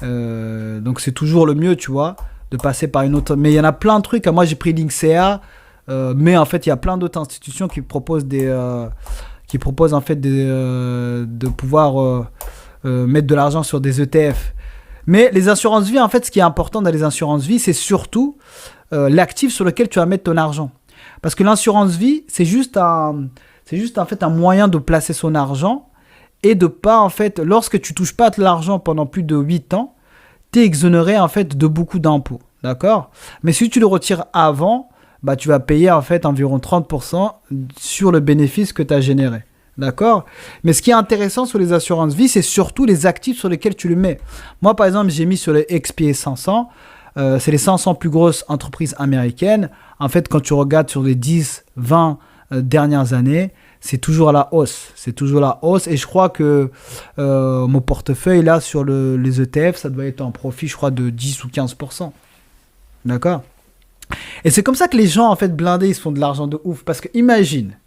Donc c'est toujours le mieux, tu vois, de passer par une autre. Mais il y en a plein de trucs. Moi, j'ai pris Linksea, mais en fait, il y a plein d'autres institutions qui proposent en fait de pouvoir mettre de l'argent sur des ETF. Mais les assurances vie, en fait, ce qui est important dans les assurances vie, c'est surtout l'actif sur lequel tu vas mettre ton argent. Parce que l'assurance vie, c'est juste en fait un moyen de placer son argent et de pas, en fait, lorsque tu touches pas de l'argent pendant plus de 8 ans, tu es exonéré, en fait, de beaucoup d'impôts. D'accord? Mais si tu le retires avant, bah, tu vas payer, en fait, environ 30% sur le bénéfice que tu as généré. D'accord? Mais ce qui est intéressant sur les assurances vie, c'est surtout les actifs sur lesquels tu le mets. Moi, par exemple, j'ai mis sur le XP 500. C'est les 500 plus grosses entreprises américaines. En fait, quand tu regardes sur les 10, 20 dernières années, c'est toujours à la hausse. C'est toujours la hausse. Et je crois que mon portefeuille, là, sur les ETF, ça doit être en profit, je crois, de 10 ou 15%. D'accord? Et c'est comme ça que les gens, en fait, blindés, ils se font de l'argent de ouf. Parce que imagine,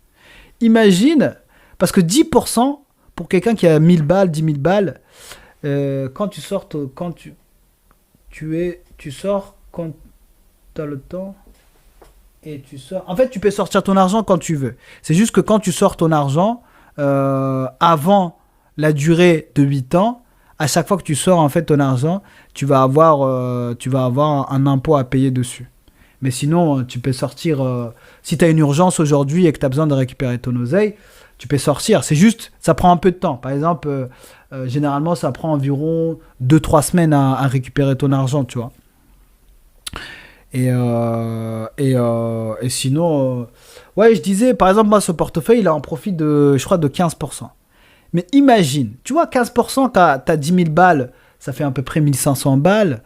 parce que 10% pour quelqu'un qui a 1000 balles, 10 000 balles, quand tu sors, tu sors quand tu as le temps et tu sors. En fait, tu peux sortir ton argent quand tu veux. C'est juste que quand tu sors ton argent, avant la durée de 8 ans, à chaque fois que tu sors en fait ton argent, tu vas avoir un impôt à payer dessus. Mais sinon, tu peux sortir. Si tu as une urgence aujourd'hui et que tu as besoin de récupérer ton oseille, tu peux sortir. C'est juste, ça prend un peu de temps. Par exemple, généralement, ça prend environ 2-3 semaines à récupérer ton argent, tu vois. Et sinon, ouais, je disais, par exemple, moi, ce portefeuille, il a un profit de, je crois, de 15%. Mais imagine, tu vois, 15%, quand tu as 10 000 balles, ça fait à peu près 1500 balles.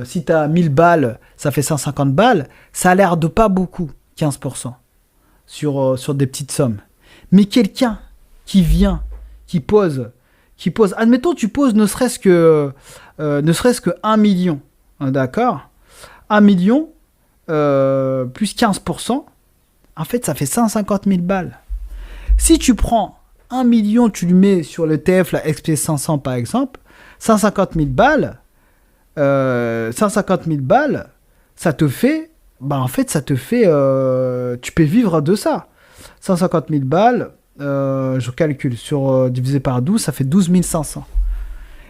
Si tu as 1000 balles, ça fait 150 balles. Ça a l'air de pas beaucoup, 15%, sur des petites sommes. Mais quelqu'un qui vient, qui pose, admettons, tu poses ne serait-ce que 1 million, hein, d'accord? 1 million plus 15%, en fait, ça fait 150 000 balles. Si tu prends 1 million, tu le mets sur le TF, la XP 500 par exemple, 150 000 balles, ça te fait, tu peux vivre de ça. 150 000 balles, je calcule, divisé par 12, ça fait 12 500.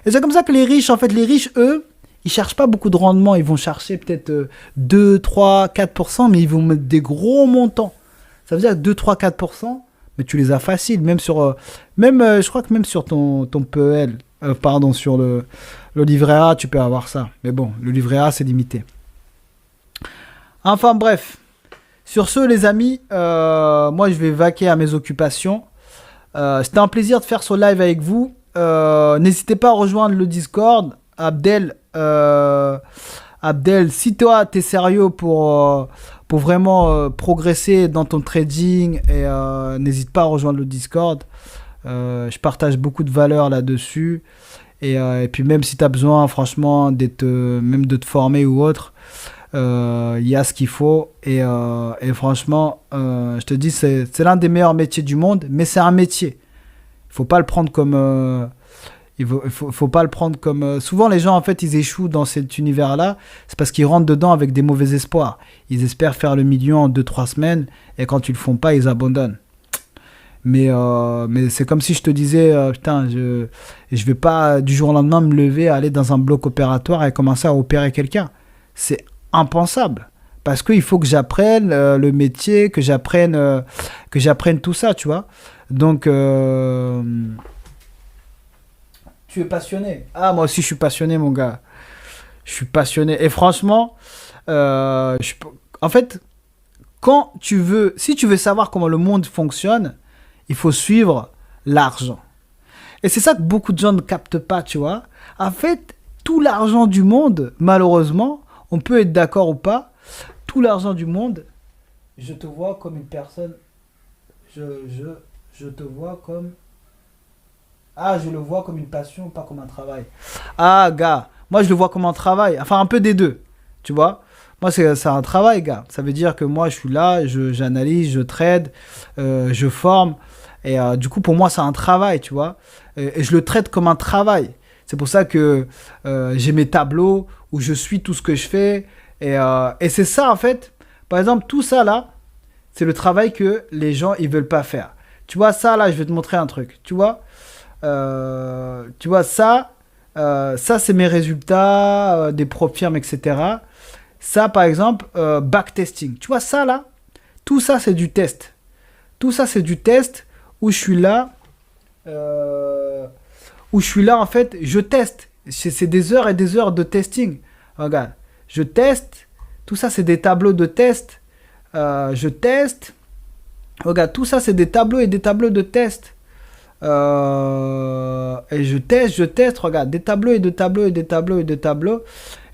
Et c'est comme ça que les riches, en fait, eux, ils cherchent pas beaucoup de rendement. Ils vont chercher peut-être 2, 3, 4%, mais ils vont mettre des gros montants. Ça veut dire que 2, 3, 4%, mais tu les as faciles. Même je crois que même sur ton PEL, sur le livret A, tu peux avoir ça. Mais bon, le livret A, c'est limité. Enfin bref. Sur ce, les amis, moi, je vais vaquer à mes occupations. C'était un plaisir de faire ce live avec vous. N'hésitez pas à rejoindre le Discord. Abdel, si toi, tu es sérieux pour vraiment progresser dans ton trading, et n'hésite pas à rejoindre le Discord. Je partage beaucoup de valeurs là-dessus. Et puis même si tu as besoin, franchement, même de te former ou autre, il y a ce qu'il faut. Et franchement, je te dis, c'est l'un des meilleurs métiers du monde, mais c'est un métier. Il faut pas le prendre comme... faut pas le prendre comme... Souvent, les gens, en fait, ils échouent dans cet univers-là. C'est parce qu'ils rentrent dedans avec des mauvais espoirs. Ils espèrent faire le million en 2-3 semaines. Et quand ils le font pas, ils abandonnent. Mais c'est comme si je te disais, putain, je vais pas du jour au lendemain me lever, aller dans un bloc opératoire et commencer à opérer quelqu'un. C'est impensable. Parce qu'il faut que j'apprenne le métier, que j'apprenne tout ça, tu vois. Donc... Tu es passionné. Ah, moi aussi, je suis passionné, mon gars. Je suis passionné. Et franchement, en fait, si tu veux savoir comment le monde fonctionne, il faut suivre l'argent. Et c'est ça que beaucoup de gens ne captent pas, tu vois. En fait, tout l'argent du monde, malheureusement, on peut être d'accord ou pas, tout l'argent du monde, je te vois comme une personne, je te vois comme... Ah, je le vois comme une passion, pas comme un travail. Ah, gars, moi je le vois comme un travail. Enfin, un peu des deux, tu vois. Moi, c'est un travail, gars. Ça veut dire que moi, je suis là, j'analyse, je trade, je forme. Et du coup, pour moi, c'est un travail, tu vois. Et je le traite comme un travail. C'est pour ça que j'ai mes tableaux où je suis tout ce que je fais. Et c'est ça, en fait. Par exemple, tout ça, là, c'est le travail que les gens, ils veulent pas faire. Tu vois, ça, là, je vais te montrer un truc. Tu vois ça, c'est mes résultats des firmes, etc. Ça, par exemple, backtesting. Tu vois ça là, tout ça c'est du test. Tout ça c'est du test où je suis là, en fait, je teste. C'est des heures et des heures de testing. Regarde, je teste. Tout ça c'est des tableaux de test. Je teste. Regarde, tout ça c'est des tableaux et des tableaux de test. Et je teste, regarde, des tableaux et des tableaux et des tableaux et des tableaux.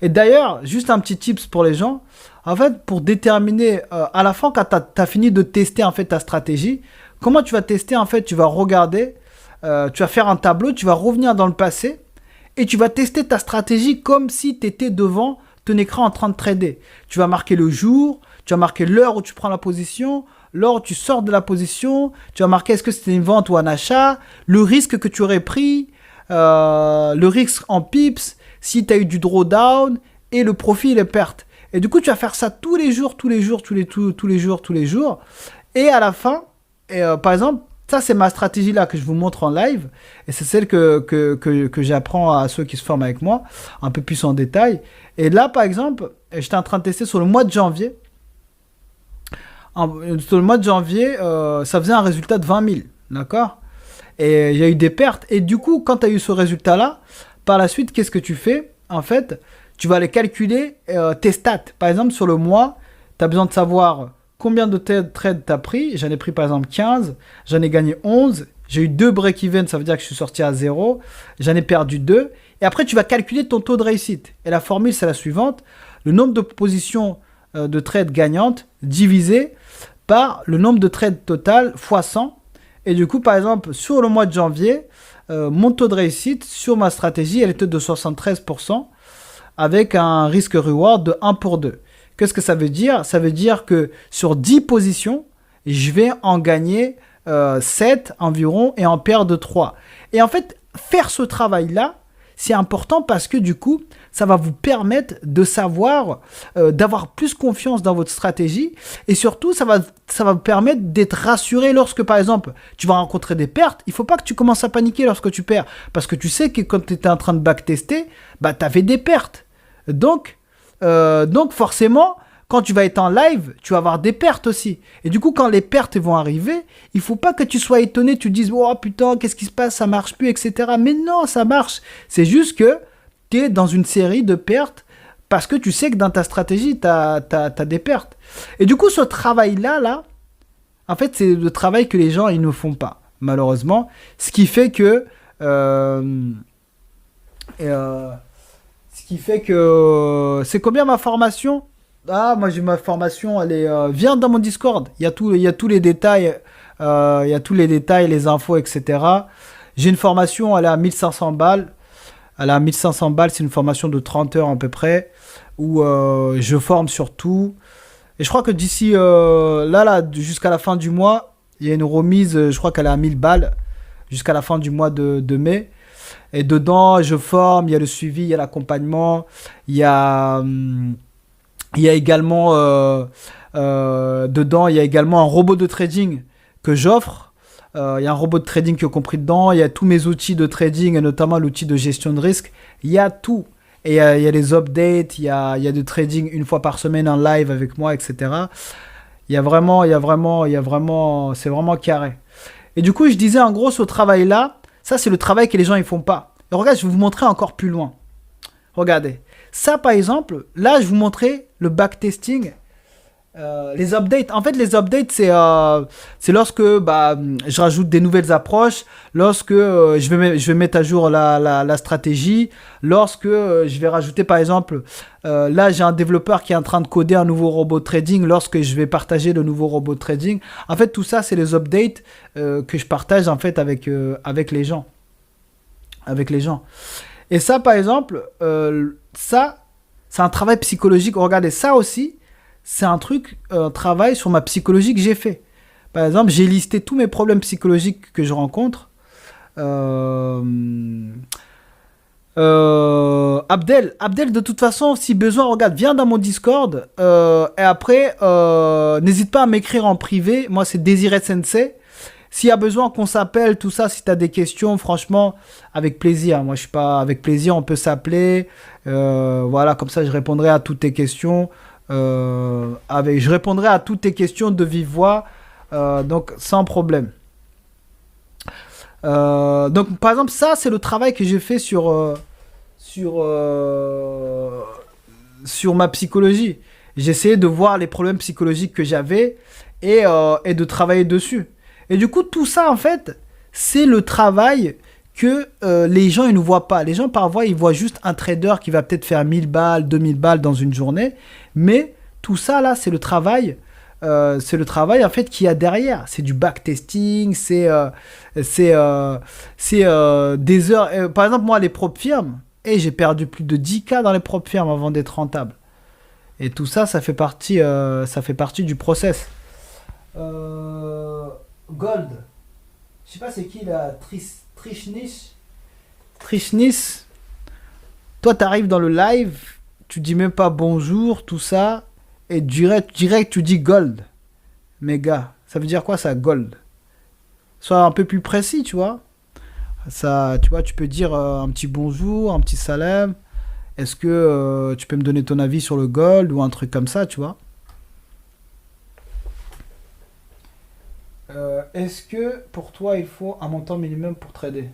Et d'ailleurs, juste un petit tips pour les gens, en fait, pour déterminer, à la fin, quand tu as fini de tester en fait ta stratégie, comment tu vas tester, en fait, tu vas regarder, tu vas faire un tableau, tu vas revenir dans le passé et tu vas tester ta stratégie comme si tu étais devant ton écran en train de trader. Tu vas marquer le jour, tu vas marquer l'heure où tu prends la position, l'heure où tu sors de la position, tu vas marquer est-ce que c'était une vente ou un achat, le risque que tu aurais pris, le risque en pips, si tu as eu du drawdown et le profit et les pertes. Et du coup, tu vas faire ça tous les jours. Et à la fin, par exemple, ça c'est ma stratégie là que je vous montre en live. Et c'est celle que j'apprends à ceux qui se forment avec moi, un peu plus en détail. Et là, par exemple, j'étais en train de tester sur le mois de janvier. Sur le mois de janvier, ça faisait un résultat de 20 000, d'accord? Et il y a eu des pertes. Et du coup, quand tu as eu ce résultat-là, par la suite, qu'est-ce que tu fais? En fait, tu vas aller calculer tes stats. Par exemple, sur le mois, tu as besoin de savoir combien de trades tu as pris. J'en ai pris par exemple 15, j'en ai gagné 11. J'ai eu 2 break-even, ça veut dire que je suis sorti à 0. J'en ai perdu 2. Et après, tu vas calculer ton taux de réussite. Et la formule, c'est la suivante. Le nombre de positions de trades gagnantes divisé par le nombre de trades total fois 100. Et du coup, par exemple, sur le mois de janvier, mon taux de réussite sur ma stratégie, elle était de 73% avec un risque-reward de 1 pour 2. Qu'est-ce que ça veut dire? Ça veut dire que sur 10 positions, je vais en gagner 7 environ et en perdre 3. Et en fait, faire ce travail-là, c'est important parce que du coup, ça va vous permettre de savoir, d'avoir plus confiance dans votre stratégie. Et surtout, ça va vous permettre d'être rassuré lorsque, par exemple, tu vas rencontrer des pertes. Il ne faut pas que tu commences à paniquer lorsque tu perds. Parce que tu sais que quand tu étais en train de backtester, bah, tu avais des pertes. Donc forcément, quand tu vas être en live, tu vas avoir des pertes aussi. Et du coup, quand les pertes vont arriver, il faut pas que tu sois étonné, tu te dises « Oh putain, qu'est-ce qui se passe, ça marche plus, etc. » Mais non, ça marche. C'est juste que tu es dans une série de pertes parce que tu sais que dans ta stratégie, tu as des pertes. Et du coup, ce travail-là, en fait, c'est le travail que les gens, ils ne font pas, malheureusement. Ce qui fait que... c'est combien ma formation? Ah, moi j'ai ma formation, elle est... viens dans mon Discord, il y a tous les détails, les infos, etc. J'ai une formation, elle est à 1500 balles. Elle est à 1500 balles, c'est une formation de 30 heures à peu près, où je forme sur tout. Et je crois que d'ici, jusqu'à la fin du mois, il y a une remise, je crois qu'elle est à 1000 balles, jusqu'à la fin du mois de mai. Et dedans, je forme, il y a le suivi, il y a l'accompagnement, il y a également dedans, il y a également un robot de trading que j'offre. Il y a un robot de trading qui est compris dedans. Il y a tous mes outils de trading et notamment l'outil de gestion de risque. Il y a tout. Et il y a les updates, il y a du trading une fois par semaine en live avec moi, etc. C'est vraiment carré. Et du coup, je disais en gros, ce travail-là, ça c'est le travail que les gens ils font pas. Et regarde, je vais vous montrer encore plus loin. Regardez. Ça, par exemple, là, je vous montrais le backtesting, les updates. En fait, les updates, c'est lorsque je rajoute des nouvelles approches, lorsque je vais mettre à jour la stratégie, lorsque je vais rajouter, par exemple, là, j'ai un développeur qui est en train de coder un nouveau robot de trading, lorsque je vais partager le nouveau robot de trading. En fait, tout ça, c'est les updates que je partage en fait avec les gens. Et ça, par exemple, ça, c'est un travail psychologique. Regardez, ça aussi, c'est un travail sur ma psychologie que j'ai fait. Par exemple, j'ai listé tous mes problèmes psychologiques que je rencontre. Abdel, de toute façon, si besoin, regarde, viens dans mon Discord. Et après, n'hésite pas à m'écrire en privé. Moi, c'est Désiré Sensei. S'il y a besoin qu'on s'appelle, tout ça, si tu as des questions, franchement, avec plaisir. Moi, je suis pas avec plaisir, on peut s'appeler. Voilà, comme ça, je répondrai à toutes tes questions. Je répondrai à toutes tes questions de vive voix. Donc, sans problème. Donc, par exemple, ça, c'est le travail que j'ai fait sur ma psychologie. J'ai essayé de voir les problèmes psychologiques que j'avais et de travailler dessus. Et du coup, tout ça, en fait, c'est le travail que les gens, ils ne voient pas. Les gens, parfois, ils voient juste un trader qui va peut-être faire 1000 balles, 2000 balles dans une journée. Mais tout ça, là, c'est le travail, en fait, qu'il y a derrière. C'est du backtesting, c'est des heures. Par exemple, moi, les propres firmes, j'ai perdu plus de 10K dans les propres firmes avant d'être rentable. Et tout ça, ça fait partie du process. Gold. Je sais pas c'est qui là. Trishnis. Toi, t'arrives dans le live, tu dis même pas bonjour, tout ça, et direct tu dis gold. Mais gars, ça veut dire quoi ça, gold? Sois un peu plus précis, tu vois. Ça, tu vois, tu peux dire un petit bonjour, un petit salam. Est-ce que tu peux me donner ton avis sur le gold ou un truc comme ça, tu vois? Est-ce que pour toi il faut un montant minimum pour trader?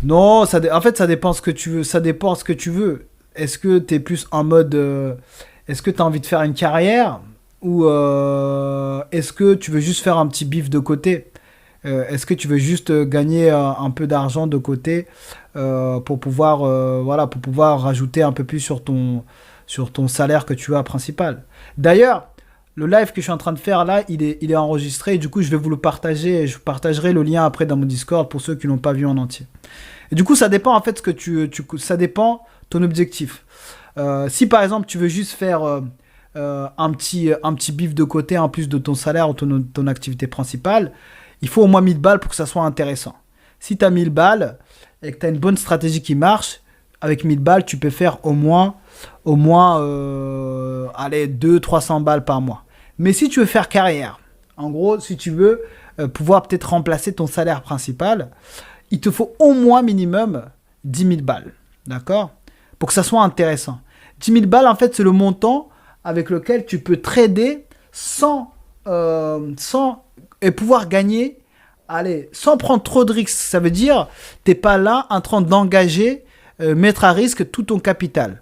Non, en fait ça dépend ce que tu veux. Ça dépend ce que tu veux. Est-ce que tu es plus en mode est-ce que tu as envie de faire une carrière ou est-ce que tu veux juste faire un petit bif de côté? Est-ce que tu veux juste gagner un peu d'argent de côté pour pouvoir rajouter un peu plus sur ton salaire que tu as principal? D'ailleurs, le live que je suis en train de faire là, il est enregistré et du coup je vais vous le partager et je partagerai le lien après dans mon Discord pour ceux qui l'ont pas vu en entier. Et du coup ça dépend en fait ça dépend ton objectif. Si par exemple tu veux juste faire un petit bif de côté en plus de ton salaire ou ton activité principale, il faut au moins 1000 balles pour que ça soit intéressant. Si tu as 1000 balles et que tu as une bonne stratégie qui marche, avec 1000 balles, tu peux faire allez, 200-300 balles par mois. Mais si tu veux faire carrière, en gros, si tu veux pouvoir peut-être remplacer ton salaire principal, il te faut au moins minimum 10 000 balles. D'accord? Pour que ça soit intéressant. 10 000 balles, en fait, c'est le montant avec lequel tu peux trader et pouvoir gagner, allez, sans prendre trop de risques. Ça veut dire, tu n'es pas là en train d'engager, mettre à risque tout ton capital.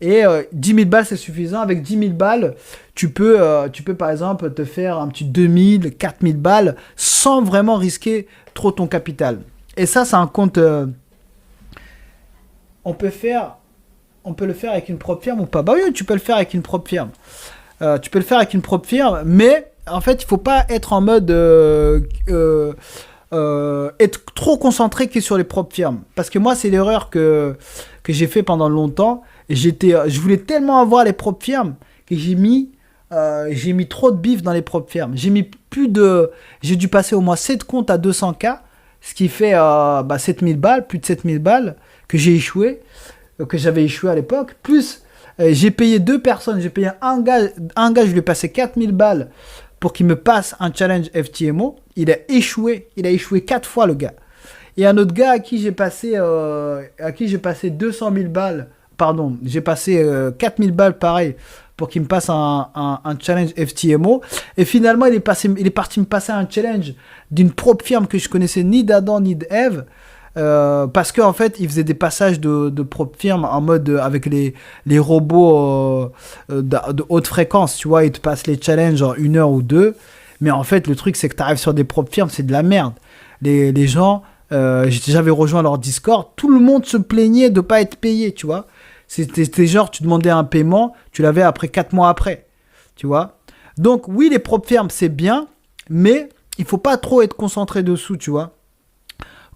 Et 10 000 balles, c'est suffisant. Avec 10 000 balles, tu peux par exemple te faire un petit 2 000, 4 000 balles sans vraiment risquer trop ton capital. Et ça, c'est un compte... on peut le faire avec une propre firme ou pas? Bah oui, tu peux le faire avec une propre firme. Mais en fait, il ne faut pas être en mode... être trop concentré que sur les propres firmes. Parce que moi, c'est l'erreur que j'ai fait pendant longtemps. Je voulais tellement avoir les propres firmes que j'ai mis trop de bif dans les propres firmes. J'ai dû passer au moins 7 comptes à 200K, ce qui fait 7000 balles, plus de 7000 balles que j'avais échoué à l'époque. Plus, j'ai payé 2 personnes. J'ai payé un gars, je lui ai passé 4000 balles pour qu'il me passe un challenge FTMO. Il a échoué 4 fois, le gars. Et un autre gars à qui j'ai passé 200 000 balles, pardon, j'ai passé 4000 balles pareil pour qu'il me passe un challenge FTMO. Et finalement, il est parti me passer un challenge d'une propre firme que je connaissais ni d'Adam ni d'Ève. Parce qu'en fait, il faisait des passages de propre firme en mode avec les robots de haute fréquence. Tu vois, ils te passent les challenges en 1 heure ou 2. Mais en fait, le truc, c'est que tu arrives sur des propres firmes, c'est de la merde. Les gens, j'avais rejoint leur Discord, tout le monde se plaignait de ne pas être payé, tu vois. C'était genre, tu demandais un paiement, tu l'avais après 4 mois après, tu vois. Donc, oui, les propres firmes, c'est bien, mais il ne faut pas trop être concentré dessous, tu vois.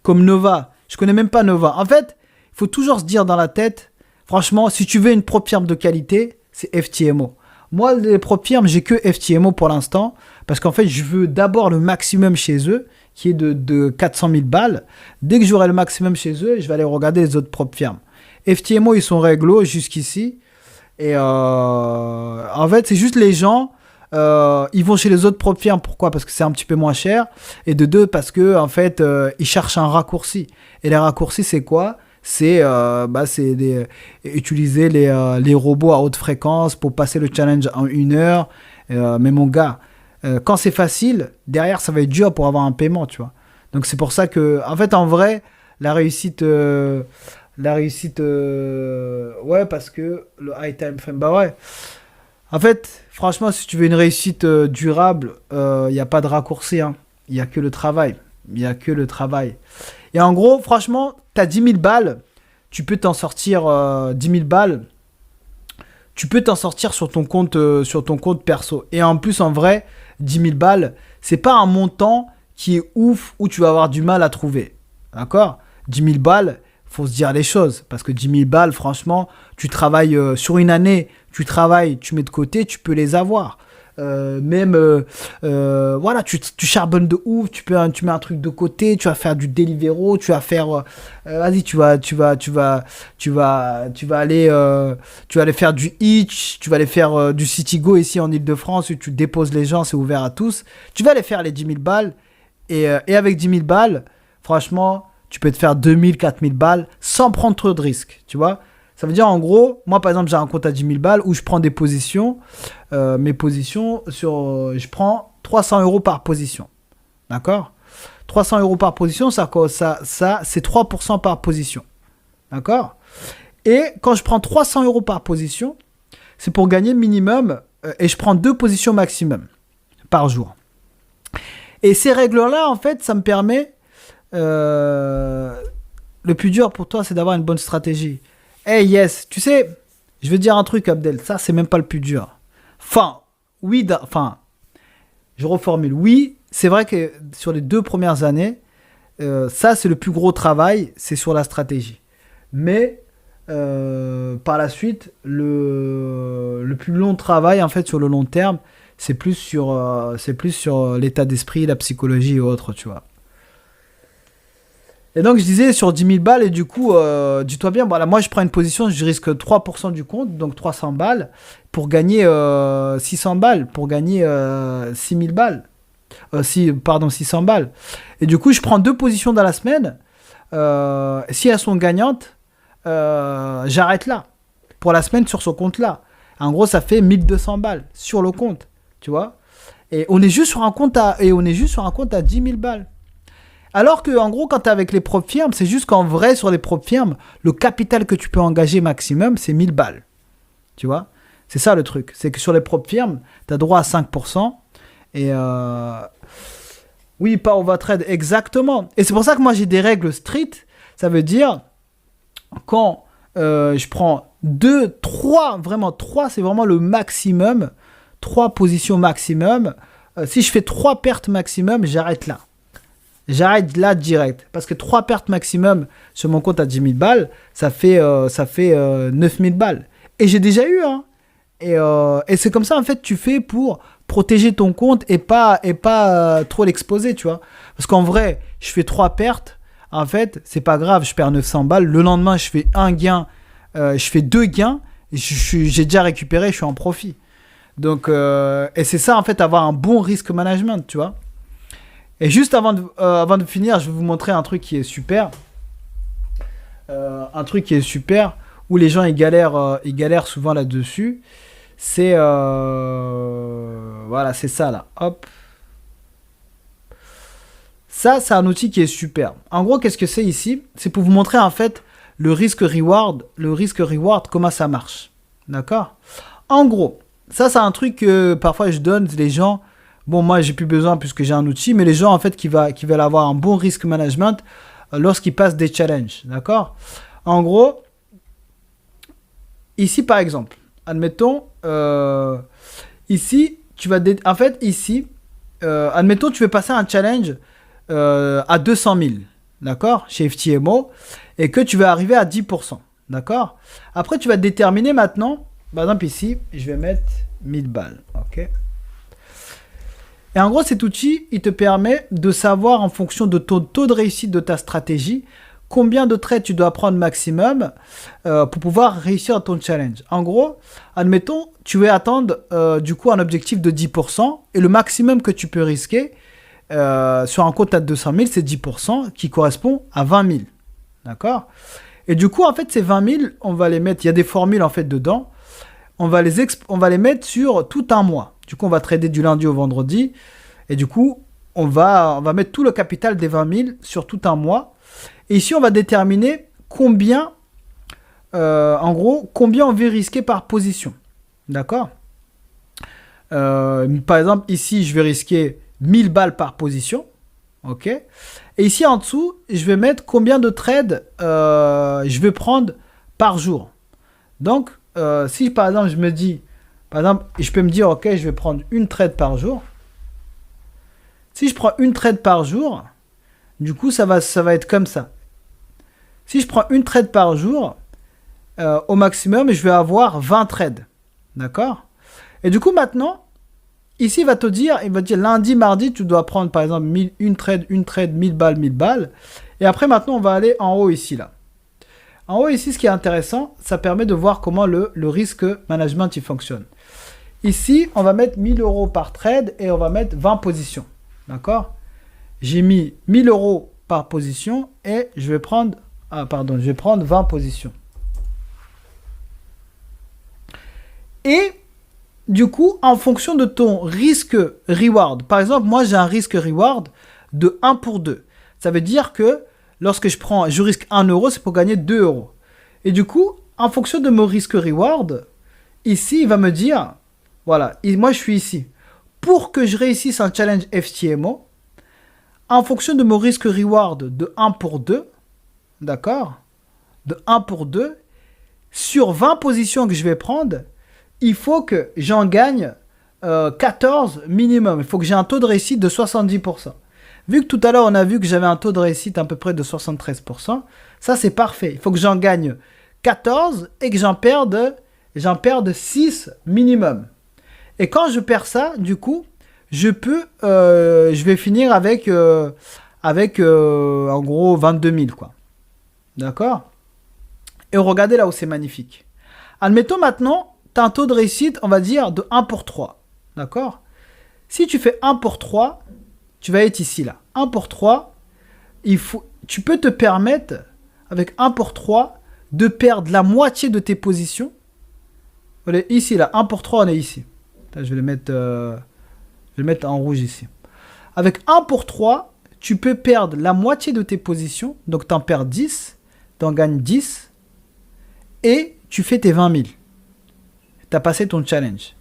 Comme Nova, je connais même pas Nova. En fait, il faut toujours se dire dans la tête, franchement, si tu veux une propre firme de qualité, c'est FTMO. Moi, les propres firmes, j'ai que FTMO pour l'instant, parce qu'en fait, je veux d'abord le maximum chez eux, qui est de 400 000 balles. Dès que j'aurai le maximum chez eux, je vais aller regarder les autres propres firmes. FTMO, ils sont réglo jusqu'ici. Et en fait, c'est juste les gens, ils vont chez les autres propres firmes. Pourquoi? Parce que c'est un petit peu moins cher. Et de deux, parce que en fait, ils cherchent un raccourci. Et les raccourcis, c'est quoi? C'est utiliser les robots à haute fréquence pour passer le challenge en 1 heure. Mais mon gars, quand c'est facile, derrière, ça va être dur pour avoir un paiement, tu vois. Donc, c'est pour ça que, en fait, en vrai, la réussite, ouais, parce que le high time frame, bah ouais. En fait, franchement, si tu veux une réussite durable, il n'y a pas de raccourci, hein. Il n'y a que le travail. Et en gros, franchement, tu as 10 000 balles, tu peux t'en sortir 10 000 balles, tu peux t'en sortir sur ton compte perso. Et en plus, en vrai, 10 000 balles, c'est pas un montant qui est ouf où tu vas avoir du mal à trouver. D'accord? 10 000 balles, faut se dire les choses. Parce que 10 000 balles, franchement, tu travailles sur une année, tu mets de côté, tu peux les avoir. Voilà, tu charbonnes de ouf, tu mets un truc de côté, tu vas faire du Deliveroo, tu vas faire vas-y, tu vas aller faire du Hitch, tu vas aller faire du Citigo ici en Île-de-France où tu déposes les gens, c'est ouvert à tous. Tu vas aller faire les 10 000 balles et avec 10 000 balles, franchement, tu peux te faire 2 000, 4 000 balles sans prendre trop de risques, tu vois. Ça veut dire, en gros, moi, par exemple, j'ai un compte à 10 000 balles où je prends des positions. Mes positions, je prends 300 € par position. D'accord? 300 € par position, ça c'est 3% par position. D'accord? Et quand je prends 300 € par position, c'est pour gagner minimum, et je prends 2 positions maximum par jour. Et ces règles-là, en fait, ça me permet... le plus dur pour toi, c'est d'avoir une bonne stratégie. Hey, yes, tu sais, je vais te dire un truc, Abdel, ça, c'est même pas le plus dur. Je reformule. Oui, c'est vrai que sur les 2 premières années, ça, c'est le plus gros travail, c'est sur la stratégie. Mais par la suite, le plus long travail, en fait, sur le long terme, c'est plus sur l'état d'esprit, la psychologie et autres, tu vois. Et donc, je disais sur 10 000 balles, et du coup, dis-toi bien, voilà, moi, je prends une position, je risque 3% du compte, donc 300 balles, pour gagner 600 balles, pour gagner 6 000 balles. Pardon, 600 balles. Et du coup, je prends deux positions dans la semaine. Si elles sont gagnantes, j'arrête là. Pour la semaine sur ce compte-là. En gros, ça fait 1200 balles sur le compte. Tu vois? Et on est juste sur un compte à 10 000 balles. Alors que, en gros, quand tu es avec les propres firmes, c'est juste qu'en vrai, sur les propres firmes, le capital que tu peux engager maximum, c'est 1000 balles. Tu vois? C'est ça le truc. C'est que sur les propres firmes, tu as droit à 5%. Et oui, pas overtrade, exactement. Et c'est pour ça que moi, j'ai des règles strictes. Ça veut dire, quand je prends 2, 3, vraiment 3, c'est vraiment le maximum. 3 positions maximum. Si je fais 3 pertes maximum, j'arrête là. J'arrête là direct. Parce que 3 pertes maximum sur mon compte à 10 000 balles, ça fait 9 000 balles. Et j'ai déjà eu, hein. Et c'est comme ça, en fait, tu fais pour protéger ton compte et pas trop l'exposer, tu vois. Parce qu'en vrai, je fais 3 pertes. En fait, c'est pas grave, je perds 900 balles. Le lendemain, je fais un gain, je fais 2 gains. J'ai déjà récupéré, je suis en profit. Donc, et c'est ça, en fait, avoir un bon risk management, tu vois. Et juste avant de finir, je vais vous montrer un truc qui est super. Où les gens ils galèrent souvent là-dessus. C'est voilà, c'est ça là. Hop. Ça, c'est un outil qui est super. En gros, qu'est-ce que c'est ici? C'est pour vous montrer en fait le risque-reward, comment ça marche. D'accord? En gros, ça, c'est un truc que parfois je donne les gens. Bon, moi, j'ai plus besoin puisque j'ai un outil, mais les gens en fait qui veulent avoir un bon risk management lorsqu'ils passent des challenges. D'accord? En gros, ici par exemple, admettons, ici, en fait, ici, admettons, tu veux passer un challenge à 200 000, d'accord, chez FTMO, et que tu vas arriver à 10%, d'accord. Après, tu vas déterminer maintenant, par exemple ici, je vais mettre 1000 balles, ok. Et en gros, cet outil, il te permet de savoir en fonction de ton taux de réussite de ta stratégie, combien de trades tu dois prendre maximum pour pouvoir réussir ton challenge. En gros, admettons, tu veux attendre du coup un objectif de 10% et le maximum que tu peux risquer sur un compte à 200 000, c'est 10% qui correspond à 20 000. D'accord? Et du coup, en fait, ces 20 000, on va les mettre, il y a des formules en fait dedans, on va les mettre sur tout un mois. Du coup, on va trader du lundi au vendredi et du coup, on va mettre tout le capital des 20 000 sur tout un mois. Et ici, on va déterminer combien, en gros, combien on veut risquer par position. D'accord? Par exemple, ici, je vais risquer 1000 balles par position. Ok? Et ici, en dessous, je vais mettre combien de trades je vais prendre par jour. Donc, si par exemple, je me dis, par exemple, je peux me dire, ok, je vais prendre une trade par jour. Si je prends une trade par jour, du coup, ça va être comme ça. Si je prends une trade par jour, au maximum, je vais avoir 20 trades. D'accord? Et du coup, maintenant, ici, il va dire lundi, mardi, tu dois prendre, par exemple, une trade, 1000 balles, 1000 balles. Et après, maintenant, on va aller en haut ici, là. En haut ici, ce qui est intéressant, ça permet de voir comment le risque management il fonctionne. Ici, on va mettre 1000 € par trade et on va mettre 20 positions. D'accord? J'ai mis 1000 € par position et je vais prendre 20 positions. Et du coup, en fonction de ton risque-reward, par exemple, moi j'ai un risque-reward de 1 pour 2. Ça veut dire que lorsque je risque 1 €, c'est pour gagner 2 €. Et du coup, en fonction de mon risque-reward, ici, il va me dire, voilà, moi je suis ici. Pour que je réussisse un challenge FTMO, en fonction de mon risque-reward de 1 pour 2, d'accord, de 1 pour 2, sur 20 positions que je vais prendre, il faut que j'en gagne 14 minimum. Il faut que j'ai un taux de réussite de 70%. Vu que tout à l'heure, on a vu que j'avais un taux de réussite à peu près de 73%, ça c'est parfait. Il faut que j'en gagne 14 et que j'en perde 6 minimum. Et quand je perds ça, du coup, je vais finir avec avec en gros 22 000 quoi. D'accord? Et regardez là où c'est magnifique. Admettons maintenant, tu as un taux de réussite, on va dire, de 1 pour 3. D'accord? Si tu fais 1 pour 3, tu vas être ici là. 1 pour 3, tu peux te permettre, avec 1 pour 3, de perdre la moitié de tes positions. On est ici là, 1 pour 3, on est ici. Je vais le mettre en rouge ici. Avec 1 pour 3, tu peux perdre la moitié de tes positions. Donc tu en perds 10, tu en gagnes 10. Et tu fais tes 20 000. Tu as passé ton challenge.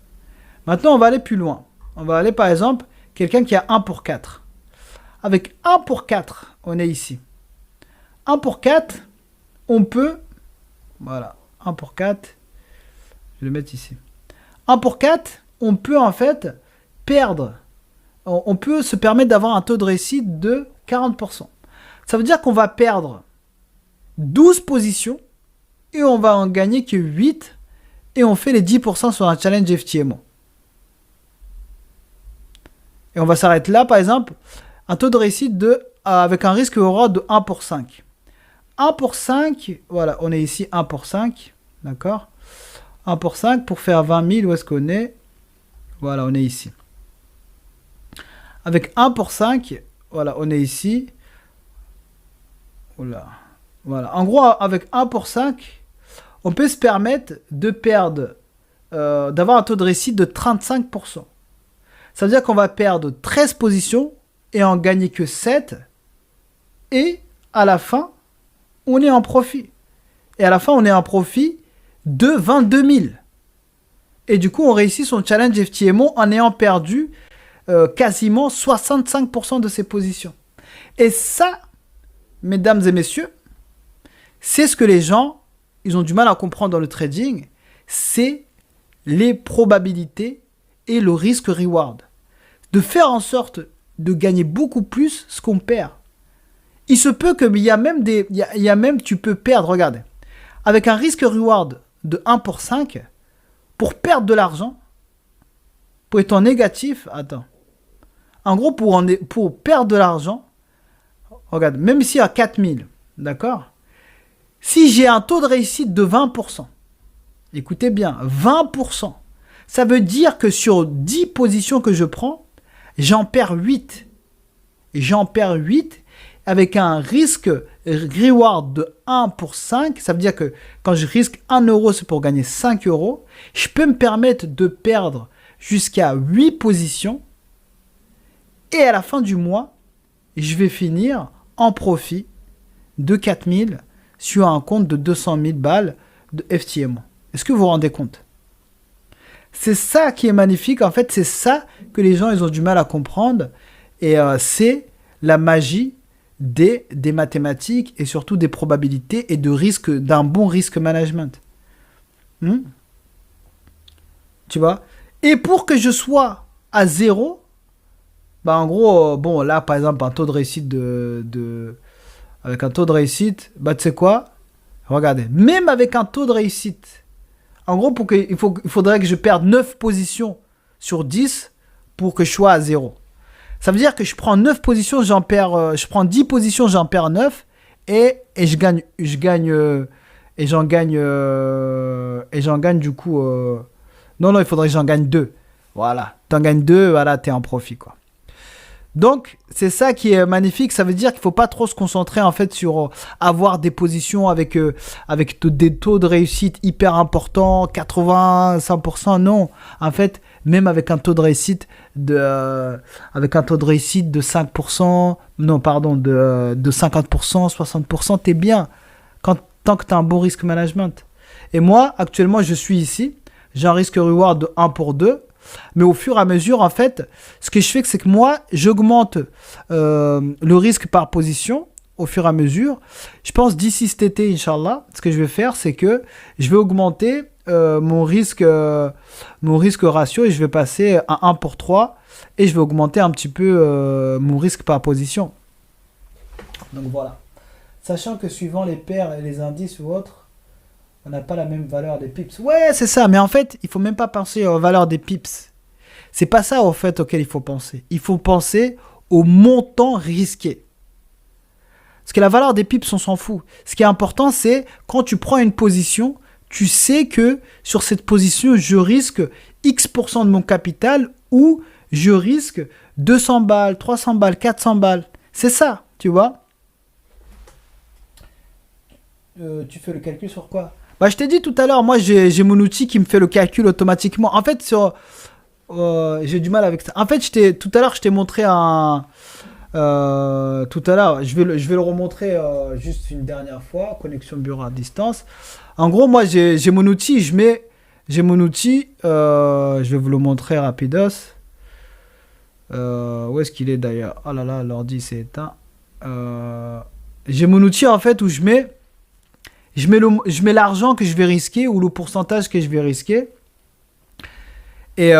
Maintenant, on va aller plus loin. On va aller par exemple, quelqu'un qui a 1 pour 4. Avec 1 pour 4, on est ici. 1 pour 4, on peut... Voilà, 1 pour 4. Je vais le mettre ici. 1 pour 4, on peut en fait perdre. On peut se permettre d'avoir un taux de réussite de 40%. Ça veut dire qu'on va perdre 12 positions et on va en gagner que 8 et on fait les 10% sur un challenge FTMO. Et on va s'arrêter là, par exemple, un taux de réussite avec un risque reward de 1 pour 5. 1 pour 5, voilà, on est ici 1 pour 5, d'accord? 1 pour 5, pour faire 20 000, où est-ce qu'on est? Voilà, on est ici. Avec 1 pour 5, voilà, on est ici. Oula. Voilà, en gros, avec 1 pour 5, on peut se permettre de perdre, d'avoir un taux de réussite de 35%. Ça veut dire qu'on va perdre 13 positions et en gagner que 7. Et à la fin, on est en profit. Et à la fin, on est en profit de 22 000. Et du coup, on réussit son challenge FTMO en ayant perdu quasiment 65% de ses positions. Et ça, mesdames et messieurs, c'est ce que les gens, ils ont du mal à comprendre dans le trading, c'est les probabilités et le risque-reward. De faire en sorte de gagner beaucoup plus ce qu'on perd. Il se peut qu'il y a même tu peux perdre, regardez, avec un risque-reward de 1 pour 5, pour perdre de l'argent, pour être en négatif, attends, en gros pour perdre de l'argent, regarde, même ici à 4000, d'accord? Si j'ai un taux de réussite de 20%, écoutez bien, 20%, ça veut dire que sur 10 positions que je prends, j'en perds 8. Et j'en perds 8 avec un risque reward de 1 pour 5. Ça veut dire que quand je risque 1 euro, c'est pour gagner 5 euros. Je peux me permettre de perdre jusqu'à 8 positions. Et à la fin du mois, je vais finir en profit de 4000 sur un compte de 200 000 balles de FTMO. Est-ce que vous vous rendez compte? C'est ça qui est magnifique. En fait, c'est ça que les gens ils ont du mal à comprendre. Et c'est la magie des mathématiques et surtout des probabilités et de risque, d'un bon risque management. Tu vois? Et pour que je sois à 0, bah en gros, bon, là, par exemple, un taux de réussite avec un taux de réussite, bah tu sais quoi? Regardez, même avec un taux de réussite, en gros, il faudrait que je perde 9 positions sur 10 pour que je sois à 0. Ça veut dire que je prends 9 positions, je prends 10 positions, j'en perds 9 et j'en gagne du coup, non, il faudrait que j'en gagne 2. Voilà, t'en gagnes 2, voilà, t'es en profit, quoi. Donc, c'est ça qui est magnifique. Ça veut dire qu'il ne faut pas trop se concentrer en fait sur avoir des positions avec des taux de réussite hyper importants, 80, 100%. Non, en fait, même avec un taux de réussite de 5%, non, pardon, de 50%, 60%, t'es bien tant que tu as un bon risque management. Et moi, actuellement, je suis ici. J'ai un risque reward de 1 pour 2. Mais au fur et à mesure, en fait, ce que je fais, c'est que moi, j'augmente le risque par position au fur et à mesure. Je pense d'ici cet été, Inch'Allah, ce que je vais faire, c'est que je vais augmenter mon risque ratio et je vais passer à 1 pour 3 et je vais augmenter un petit peu mon risque par position. Donc voilà. Sachant que suivant les paires et les indices ou autres, on n'a pas la même valeur des pips. Ouais, c'est ça. Mais en fait, il ne faut même pas penser aux valeurs des pips. C'est pas ça, au fait, auquel il faut penser. Il faut penser au montant risqué. Parce que la valeur des pips, on s'en fout. Ce qui est important, c'est quand tu prends une position, tu sais que sur cette position, je risque X% de mon capital ou je risque 200 balles, 300 balles, 400 balles. C'est ça, tu vois. Tu fais le calcul sur quoi? Bah, je t'ai dit tout à l'heure, moi j'ai mon outil qui me fait le calcul automatiquement. En fait, j'ai du mal avec ça. En fait, tout à l'heure, je t'ai montré un. Tout à l'heure, je vais le remontrer juste une dernière fois. Connexion bureau à distance. En gros, moi j'ai mon outil, j'ai mon outil. Je vais vous le montrer rapidos. Où est-ce qu'il est d'ailleurs? Oh là là, l'ordi s'est éteint. J'ai mon outil en fait où je mets l'argent que je vais risquer ou le pourcentage que je vais risquer. Et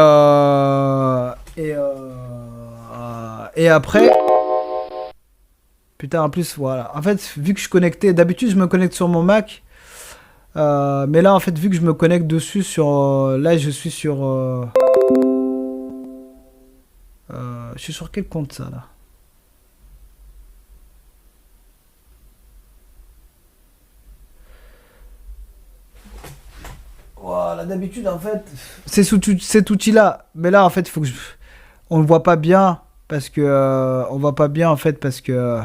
après, putain, en plus, voilà. En fait, vu que je suis connecté, d'habitude, je me connecte sur mon Mac. Mais là, en fait, vu que je me connecte dessus là, je suis sur... je suis sur quel compte, ça, là? Voilà, d'habitude, en fait, c'est sous cet outil-là. Mais là, en fait, il faut que on le voit pas bien. Parce que... on voit pas bien, en fait, parce que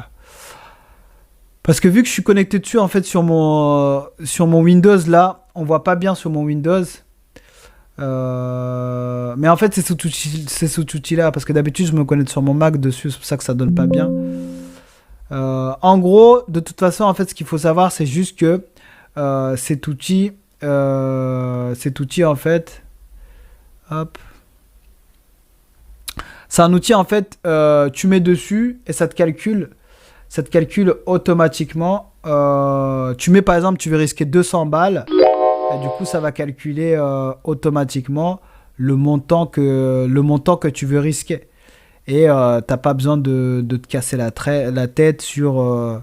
vu que je suis connecté dessus, en fait, sur mon Windows, là, on voit pas bien sur mon Windows. Mais en fait, c'est cet outil-là. Parce que d'habitude, je me connecte sur mon Mac dessus. C'est pour ça que ça donne pas bien. En gros, de toute façon, en fait, ce qu'il faut savoir, c'est juste que cet outil, en fait, hop, c'est un outil, en fait, tu mets dessus et ça te calcule automatiquement. Tu mets, par exemple, tu veux risquer 200 balles. Et du coup, ça va calculer automatiquement le montant que tu veux risquer. Et t'as pas besoin de te casser la tête sur en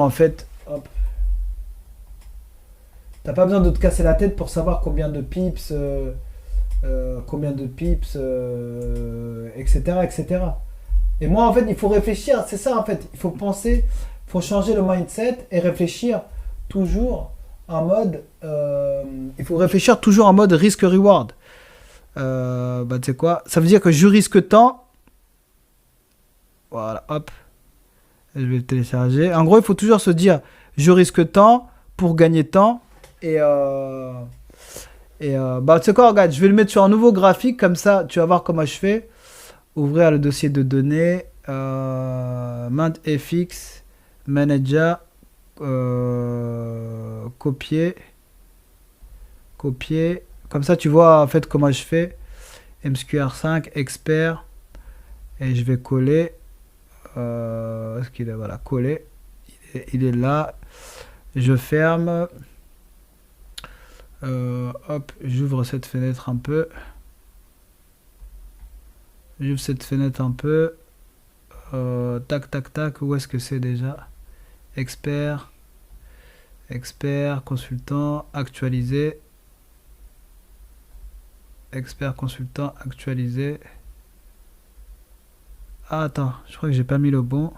fait, hop. T'as pas besoin de te casser la tête pour savoir combien de pips, etc., etc. Et moi, en fait, il faut réfléchir. C'est ça, en fait. Il faut penser, il faut changer le mindset et réfléchir toujours en mode. Il faut réfléchir toujours en mode risk-reward. Bah, tu sais quoi? Ça veut dire que je risque tant. Voilà, hop. Je vais le télécharger. En gros, il faut toujours se dire je risque tant pour gagner tant. Bah, tu sais quoi, regarde, je vais le mettre sur un nouveau graphique. Comme ça, tu vas voir comment je fais. Ouvrir le dossier de données. Mint FX. Manager. Copier. Copier. Comme ça, tu vois en fait comment je fais. MSQR5, expert. Et je vais coller. Est-ce qu'il est? Voilà, coller. Il est là. Je ferme. Hop, j'ouvre cette fenêtre un peu. J'ouvre cette fenêtre un peu. Tac, tac, tac. Où est-ce que c'est déjà? Expert. Expert, consultant, actualisé. Expert, consultant, actualisé. Ah, attends, je crois que j'ai pas mis le bon.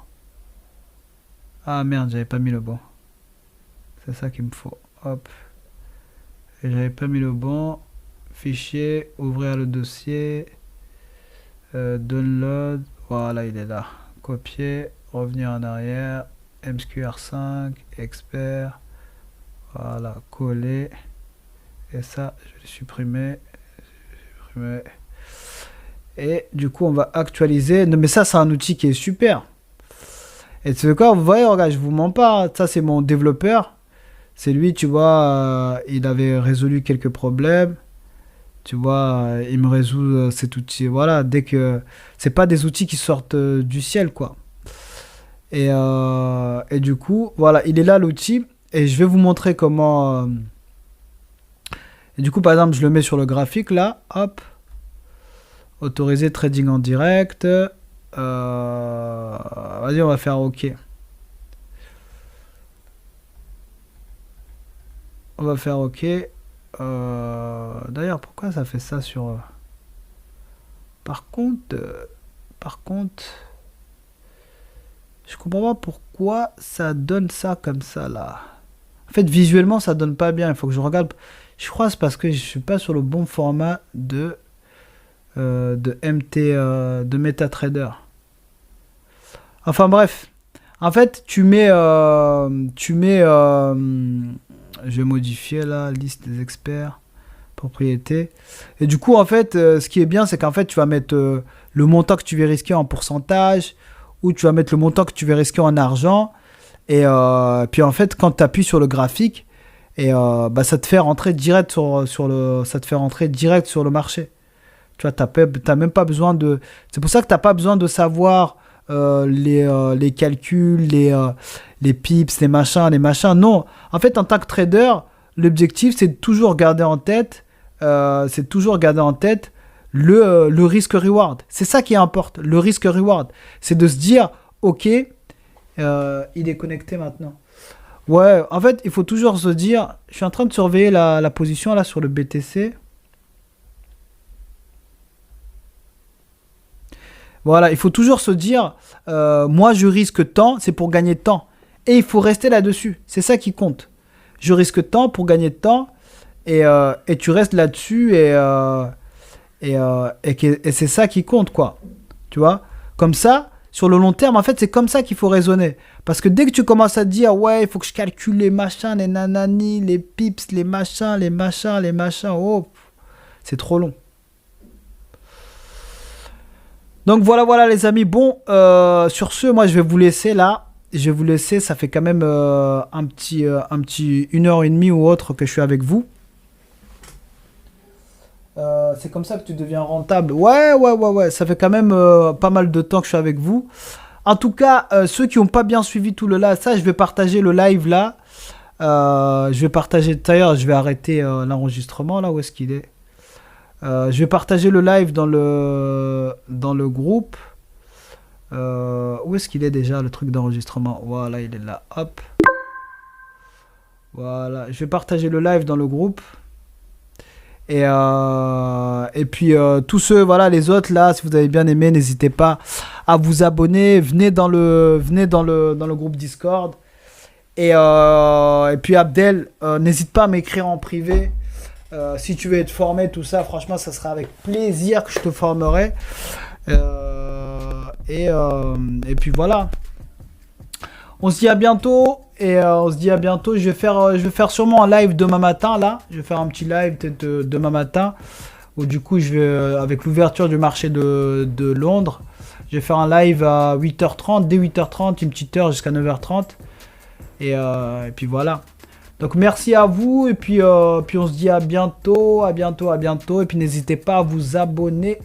Ah merde, j'avais pas mis le bon. C'est ça qu'il me faut. Hop. Et j'avais pas mis le bon. Fichier, ouvrir le dossier. Download. Voilà, il est là. Copier, revenir en arrière. MSQR5, expert. Voilà, coller. Et ça, je vais le supprimer. Et du coup, on va actualiser. Non, mais ça, c'est un outil qui est super. Et tu sais quoi, vous voyez, regarde, je vous mens pas. Ça, c'est mon développeur. C'est lui, tu vois, il avait résolu quelques problèmes. Tu vois, il me résout cet outil. Voilà, dès que... C'est pas des outils qui sortent du ciel, quoi. Et du coup, voilà, il est là, l'outil. Et je vais vous montrer comment... Et du coup, par exemple, je le mets sur le graphique, là. Hop. Autoriser trading en direct. Vas-y, on va faire OK. On va faire OK. D'ailleurs, pourquoi ça fait ça sur... Par contre... Je comprends pas pourquoi ça donne ça comme ça là. En fait, visuellement, ça donne pas bien. Il faut que je regarde. Je crois que c'est parce que je suis pas sur le bon format de MT, de MetaTrader. Enfin bref. En fait, je vais modifier la liste des experts, propriété. Et du coup, en fait, ce qui est bien, c'est qu'en fait, tu vas mettre le montant que tu veux risquer en pourcentage, ou tu vas mettre le montant que tu veux risquer en argent. Et puis en fait, quand tu appuies sur le graphique, et bah, ça te fait rentrer direct ça te fait rentrer direct sur le marché. Tu vois, t'as même pas besoin de. C'est pour ça que t'as pas besoin de savoir les calculs, les pips, les machins, les machins. Non, en fait, en tant que trader, l'objectif c'est de toujours garder en tête, le risque-reward. C'est ça qui importe, le risque-reward. C'est de se dire, ok, il est connecté maintenant. Ouais, en fait, il faut toujours se dire, je suis en train de surveiller la position là sur le BTC. Voilà, il faut toujours se dire, moi je risque tant, c'est pour gagner tant. Et il faut rester là-dessus, c'est ça qui compte. Je risque tant pour gagner tant, et tu restes là-dessus, et c'est ça qui compte, quoi. Tu vois? Comme ça, sur le long terme, en fait, c'est comme ça qu'il faut raisonner. Parce que dès que tu commences à te dire, ouais, il faut que je calcule les machins, les nanani, les pips, les machins, les machins, les machins, oh, c'est trop long. Donc voilà, voilà les amis. Bon, sur ce, moi je vais vous laisser là. Je vais vous laisser, ça fait quand même un petit 1h30 ou autre que je suis avec vous. C'est comme ça que tu deviens rentable. Ouais, ouais, ouais, ouais. Ça fait quand même pas mal de temps que je suis avec vous. En tout cas, ceux qui n'ont pas bien suivi tout le live, ça, je vais partager le live là. Je vais partager. D'ailleurs, je vais arrêter l'enregistrement là. Où est-ce qu'il est? Je vais partager le live dans le groupe. Où est-ce qu'il est déjà le truc d'enregistrement? Voilà, il est là. Hop. Voilà. Je vais partager le live dans le groupe. Et puis tous ceux, voilà, les autres là, si vous avez bien aimé, n'hésitez pas à vous abonner. Venez dans le groupe Discord. Et puis Abdel, n'hésite pas à m'écrire en privé. Si tu veux être formé, tout ça, franchement, ça sera avec plaisir que je te formerai. Et puis voilà. On se dit à bientôt. Je vais faire sûrement un live demain matin là. Je vais faire un petit live peut-être demain matin. Où du coup, je vais, avec l'ouverture du marché de Londres, je vais faire un live à 8h30, dès 8h30, une petite heure jusqu'à 9h30. Et puis voilà. Donc merci à vous. Et puis on se dit à bientôt. Et puis n'hésitez pas à vous abonner